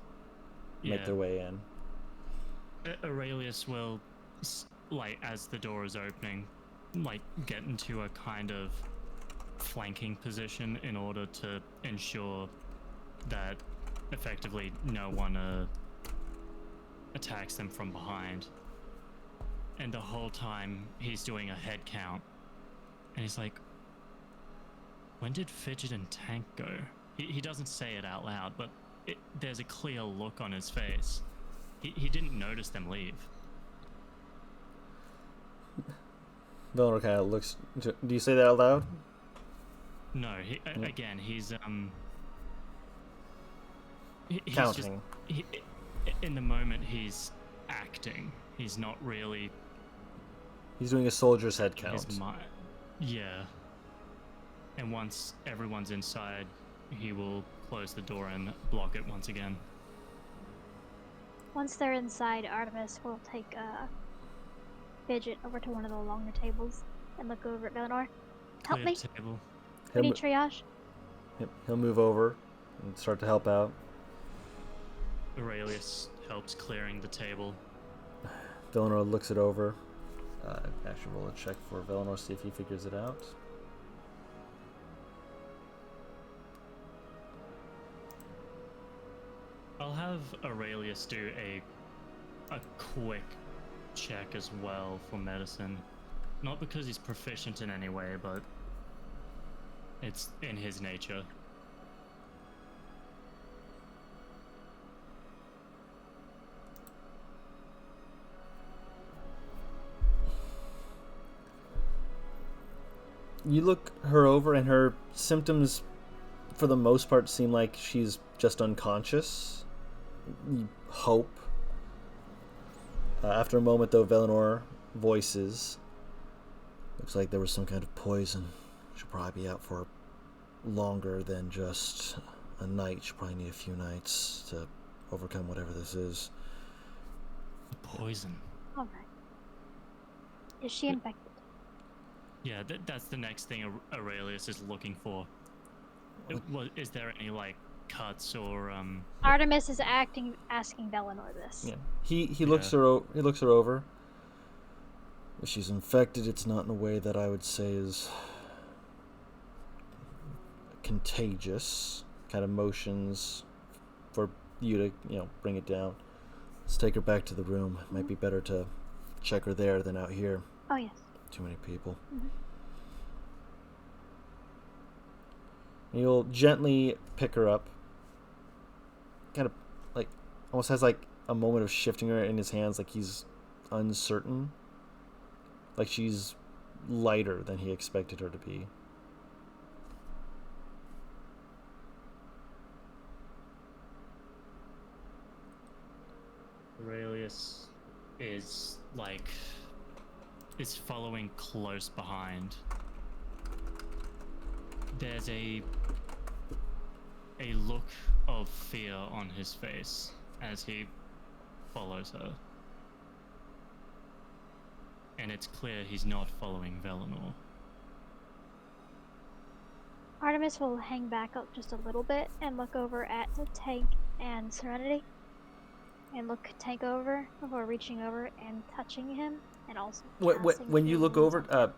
make their way in. Aurelius will, like, as the door is opening, like, get into a kind of flanking position in order to ensure that effectively no one attacks them from behind. And the whole time he's doing a head count, and he's like, when did Fidget and Tank go? He doesn't say it out loud, but there's a clear look on his face. He didn't notice them leave. Velinor kind of looks. Do you say that out loud? No, again, he's Counting. In the moment, he's acting. He's not really. He's doing a soldier's head count. Yeah. And once everyone's inside, he will close the door and block it once again. Once they're inside, Artemis will take Fidget over to one of the longer tables and look over at Velinor. Help Clear me. Table. We need triage. He'll move over and start to help out. Aurelius helps clearing the table. Velinor looks it over. Actually, roll a check for Velinor, see if he figures it out. I'll have Aurelius do a quick check as well for medicine. Not because he's proficient in any way, but it's in his nature. You look her over, and her symptoms, for the most part, seem like she's just unconscious. You hope. After a moment, though, Velinor voices, looks like there was some kind of poison. She'll probably be out for longer than just a night. She'll probably need a few nights to overcome whatever this is. Poison. All right. Is she infected? Yeah, that's the next thing Aurelius is looking for. Is there any, like, cuts or Artemis is asking Velinor this. Yeah, he looks her he looks her over. If she's infected, it's not in a way that I would say is contagious. Kind of motions for you to bring it down. Let's take her back to the room. Might be better to check her there than out here. Oh yes. Too many people. Mm-hmm. You'll gently pick her up. Kind of like almost has like a moment of shifting her in his hands, like he's uncertain. Like she's lighter than he expected her to be. Aurelius is following close behind. There's a look of fear on his face as he follows her. And it's clear he's not following Velinor. Artemis will hang back up just a little bit and look over at the Tank and Serenity. And look Tank over before reaching over and touching him, and also when you look over,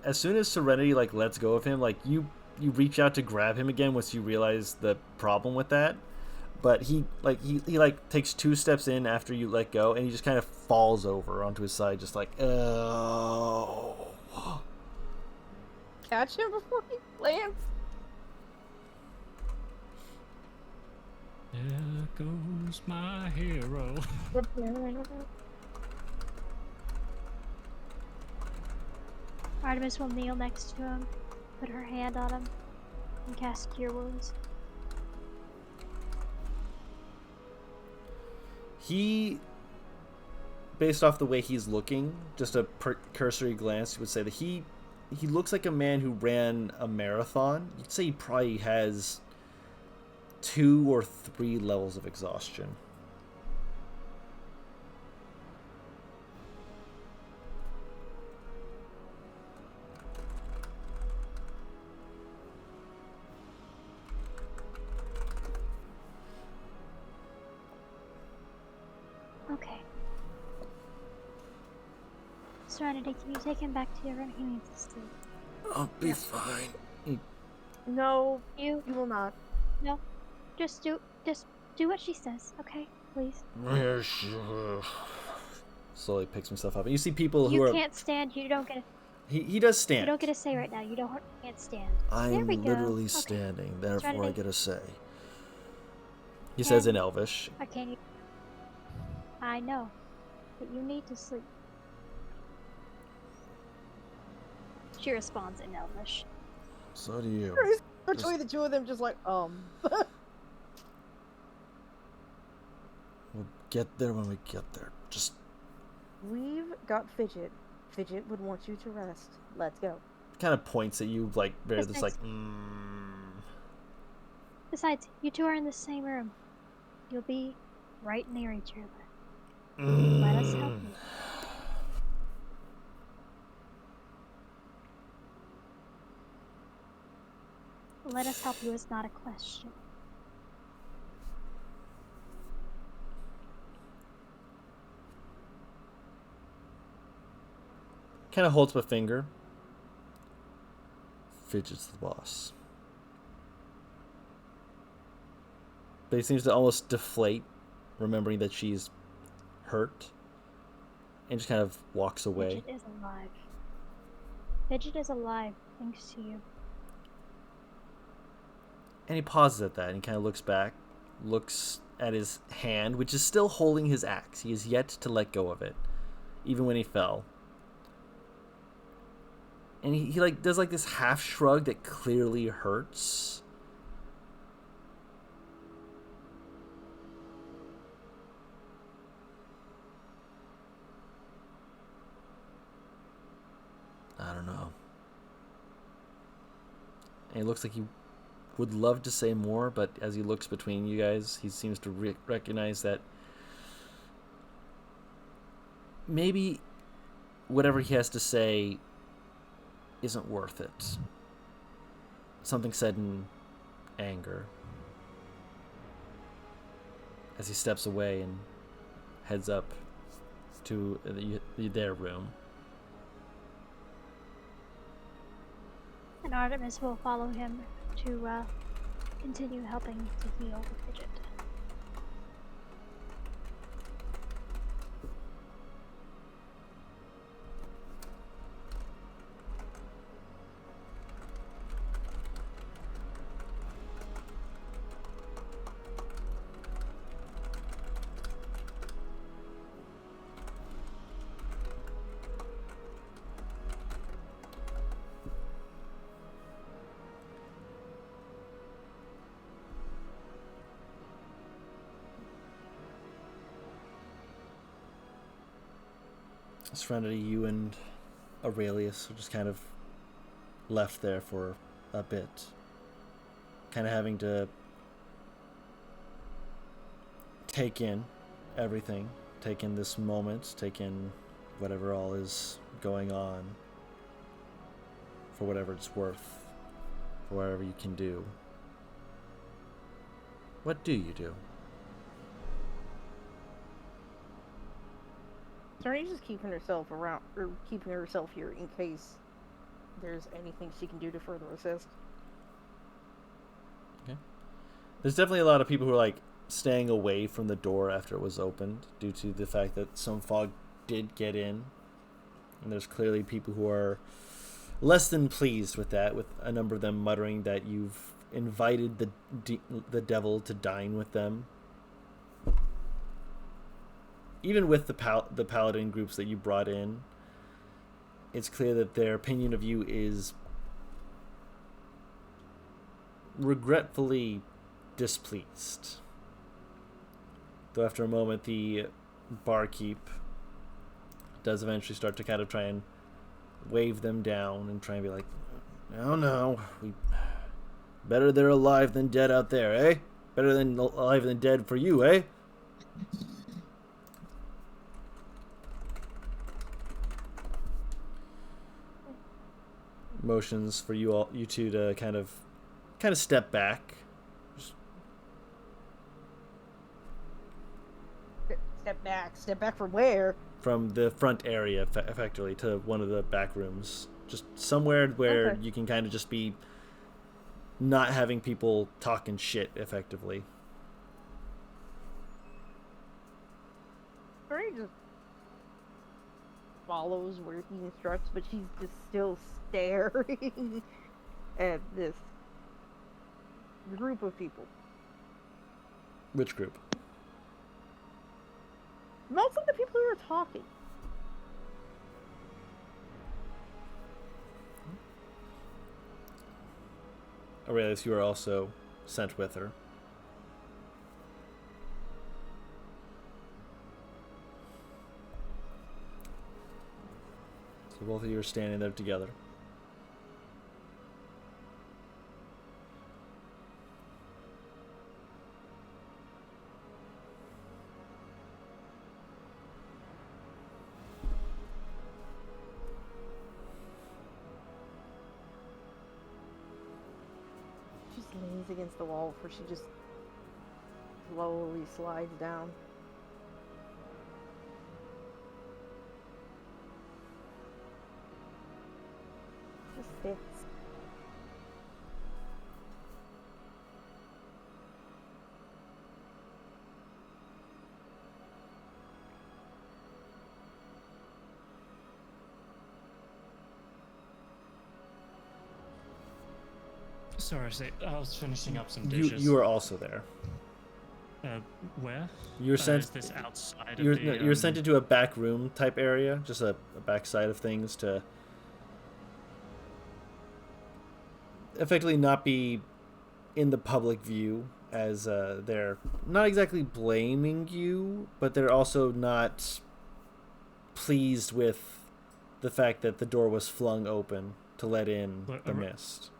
as soon as Serenity lets go of him, you reach out to grab him again once you realize the problem with that, but he takes 2 steps in after you let go, and he just kind of falls over onto his side, just like, oh. catch him before he lands? There goes my hero. Artemis will kneel next to him, put her hand on him, and cast Cure Wounds. He, based off the way he's looking, just a cursory glance, you would say that he looks like a man who ran a marathon. You'd say he probably has 2 or 3 levels of exhaustion. Okay. Serenity, can you take him back to your room? He needs to sleep. I'll be fine. No, You you will not. just do what she says, okay? Please. Slowly picks himself up. And you see people who You are... can't stand. You don't get. He does stand. You don't get a say right now. You can't stand. There I'm we go. literally Okay. standing, therefore Serenity. I get a say. He says in Can- Elvish. Okay. I know, but you need to sleep. She responds in Elvish. So do you. Between the two of them, just like, We'll get there when we get there. Just We've got Fidget. Fidget would want you to rest. Let's go. kind of points at you, like, very That's just nice. like, Besides, you two are in the same room. You'll be right near each other. Let us help you. Let us help you is not a question. kind of holds up a finger. Fidget's the boss. But he seems to almost deflate, remembering that she's hurt, and just kind of walks away. Fidget is alive. Fidget is alive, thanks to you. And he pauses at that, and he kind of looks back, looks at his hand, which is still holding his axe. He is yet to let go of it, even when he fell. And he like does like this half shrug that clearly hurts. I don't know. And it looks like he would love to say more, but as he looks between you guys, he seems to recognize that maybe whatever he has to say isn't worth it. Something said in anger. As he steps away and heads up to their room. And Artemis will follow him to continue helping to heal the Fidget. Serenity, you and Aurelius are just kind of left there for a bit. Kind of having to take in everything, take in this moment, take in whatever all is going on, for whatever it's worth, for whatever you can do. What do you do? Serenity's just keeping herself around, or keeping herself here in case there's anything she can do to further assist. Okay. There's definitely a lot of people who are like staying away from the door after it was opened due to the fact that some fog did get in. And there's clearly people who are less than pleased with that, with a number of them muttering that you've invited the devil to dine with them. Even with the paladin groups that you brought in, it's clear that their opinion of you is regretfully displeased. Though after a moment, the barkeep does eventually start to kind of try and wave them down and try and be like, no, better they're alive than dead out there, eh? Better than alive than dead for you, eh? Motions for you two to kind of step back. Step back from where? From the front area, effectively, to one of the back rooms. Just somewhere where you can kind of just be not having people talking shit, effectively. Ray just follows where he instructs, but she's just still staring at this group of people. Which group? Most of the people who are talking. Aurelius, you are also sent with her. So both of you are standing there together. Leans against the wall before she just slowly slides down. Just sits. Sorry, I was finishing up some dishes. You are also there. Where? You're sent. Is this outside You're, of the, you're sent into a back room type area, just a back side of things, to effectively not be in the public view, as they're not exactly blaming you, but they're also not pleased with the fact that the door was flung open to let in the mist.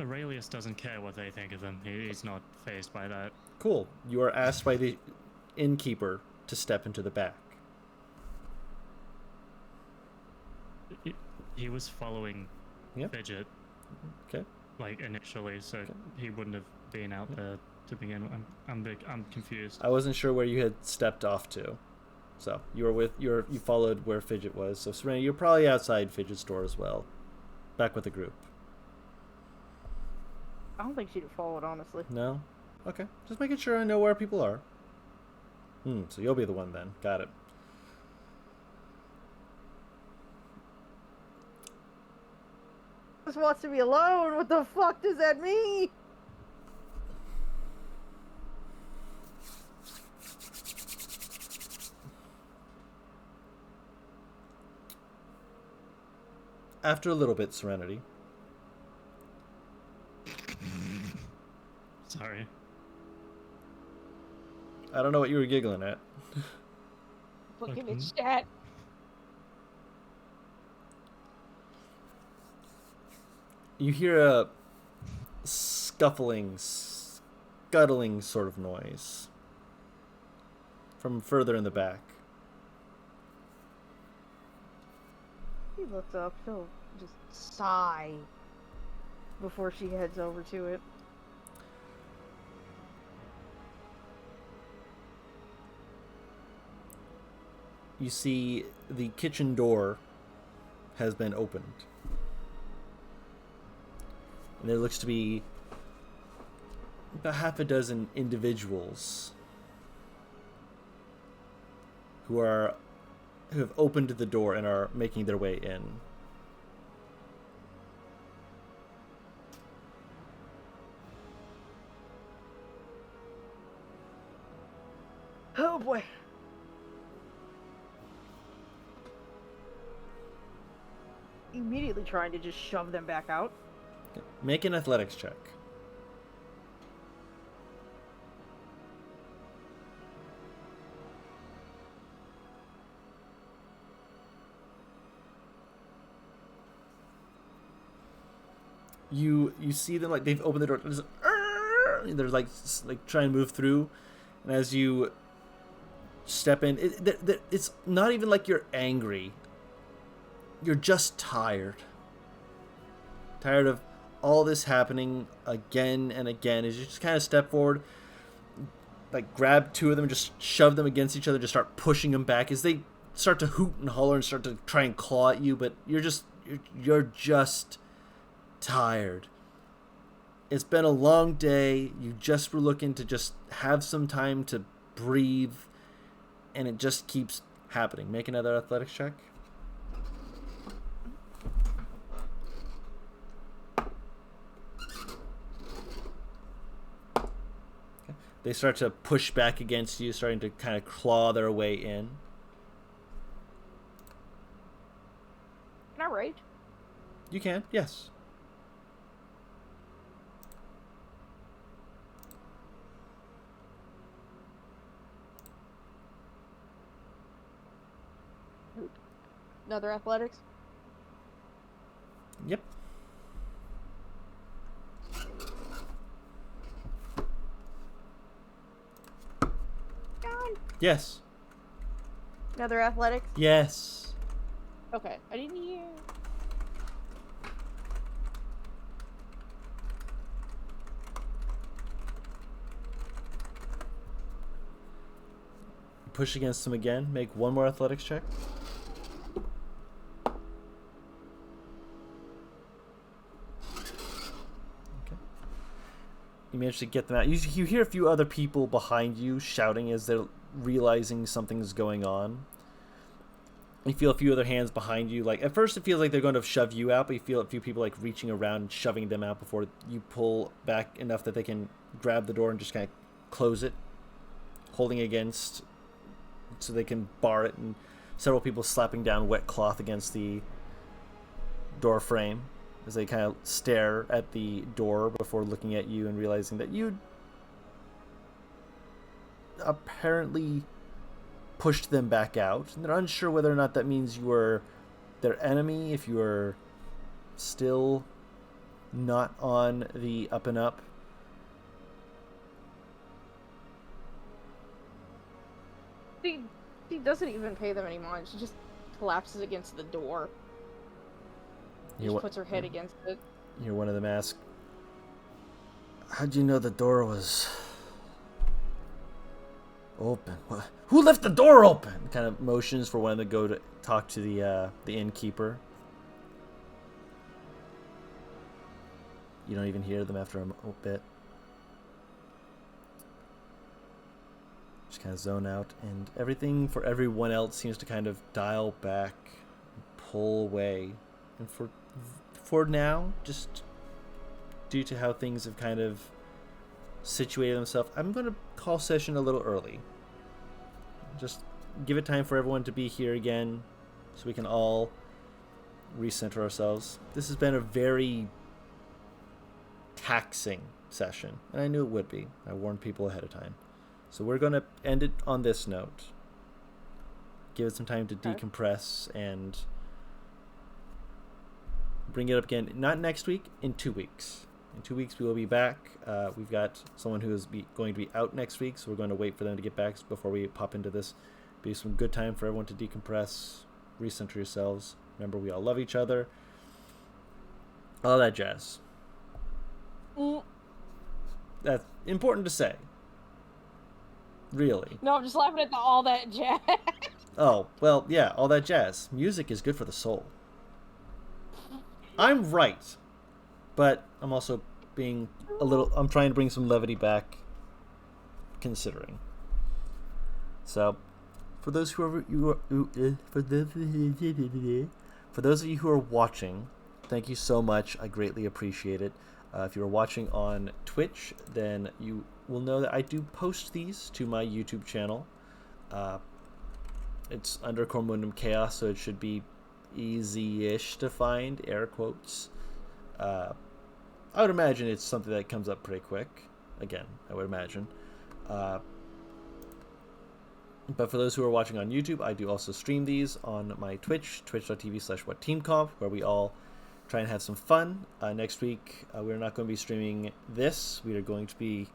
Aurelius doesn't care what they think of him. He's not fazed by that. Cool. You are asked by the innkeeper to step into the back. He was following Fidget. Okay. Like initially, so he wouldn't have been out there to begin with. I'm confused. I wasn't sure where you had stepped off to, so you followed where Fidget was. So Serenity, you're probably outside Fidget's door as well, back with the group. I don't think she'd have followed, honestly. No? Okay. Just making sure I know where people are. So you'll be the one then. Got it. Just wants to be alone. What the fuck does that mean? After a little bit, Serenity. Sorry. I don't know what you were giggling at. Looking at chat. You hear a scuffling, scuttling sort of noise from further in the back. She looks up. She'll just sigh before she heads over to it. You see the kitchen door has been opened. And there looks to be about half a dozen individuals who have opened the door and are making their way in. immediately trying to just shove them back out. Make an athletics check. You see them like they've opened the door. They're like trying to move through, and as you step in, it's not even like you're angry. You're just tired. Tired of all this happening again and again. As you just kind of step forward, like grab two of them and just shove them against each other, just start pushing them back as they start to hoot and holler and start to try and claw at you, but you're just tired. It's been a long day. You just were looking to just have some time to breathe, and it just keeps happening. Make another athletics check. Okay. They start to push back against you, starting to kind of claw their way in. Can I rage? You can, yes. Another athletics? Yep. God. Yes. Another athletics? Yes. Okay, I didn't hear. Push against them again. Make one more athletics check. You manage to get them out. You hear a few other people behind you shouting as they're realizing something's going on. You feel a few other hands behind you. Like at first it feels like they're going to shove you out, but you feel a few people like reaching around and shoving them out before you pull back enough that they can grab the door and just kind of close it, holding against so they can bar it, and several people slapping down wet cloth against the door frame as they kind of stare at the door before looking at you and realizing that you apparently pushed them back out. And they're unsure whether or not that means you were their enemy, if you were still not on the up and up. She doesn't even pay them any mind. She just collapses against the door. She puts her head against it. You're one of them ask, how'd you know the door was open? What? Who left the door open? Kind of motions for one of them to go to talk to the innkeeper. You don't even hear them after a bit. Just kind of zone out, and everything for everyone else seems to kind of dial back, pull away, and for now, just due to how things have kind of situated themselves, I'm going to call session a little early. Just give it time for everyone to be here again so we can all recenter ourselves. This has been a very taxing session, and I knew it would be. I warned people ahead of time. So we're going to end it on this note. Give it some time to decompress and bring it up again. Not next week, in 2 weeks. In 2 weeks we will be back. We've got someone who is going to be out next week, so we're going to wait for them to get back before we pop into this. Be some good time for everyone to decompress, recenter yourselves. Remember, we all love each other. All that jazz. That's important to say. Really. No, I'm just laughing at all that jazz. Oh, well, yeah, all that jazz. Music is good for the soul. I'm right. But I'm also being a little... I'm trying to bring some levity back, considering. So, for those for those of you who are watching, thank you so much. I greatly appreciate it. If you're watching on Twitch, then you will know that I do post these to my YouTube channel. It's under Cormundum Chaos, so it should be easy-ish to find, air quotes. I would imagine it's something that comes up pretty quick. Again, I would imagine. But for those who are watching on YouTube, I do also stream these on my Twitch, twitch.tv/WhatTeamComp, where we all try and have some fun. Next week, we're not going to be streaming this. We are going to be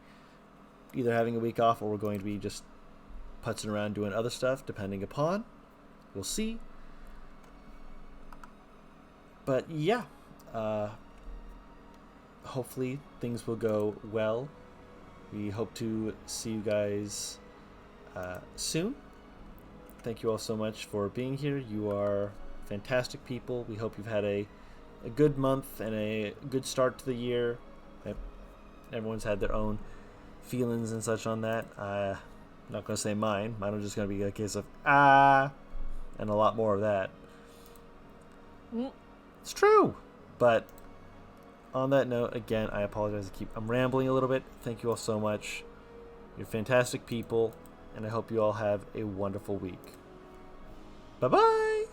either having a week off, or we're going to be just putzing around doing other stuff, depending upon. We'll see. But yeah, hopefully things will go well. We hope to see you guys soon. Thank you all so much for being here. You are fantastic people. We hope you've had a good month and a good start to the year. Everyone's had their own feelings and such on that. I'm not going to say mine. Mine are just going to be a case of and a lot more of that. It's true. But on that note, again, I apologize. I'm rambling a little bit. Thank you all so much. You're fantastic people, and I hope you all have a wonderful week. Bye-bye!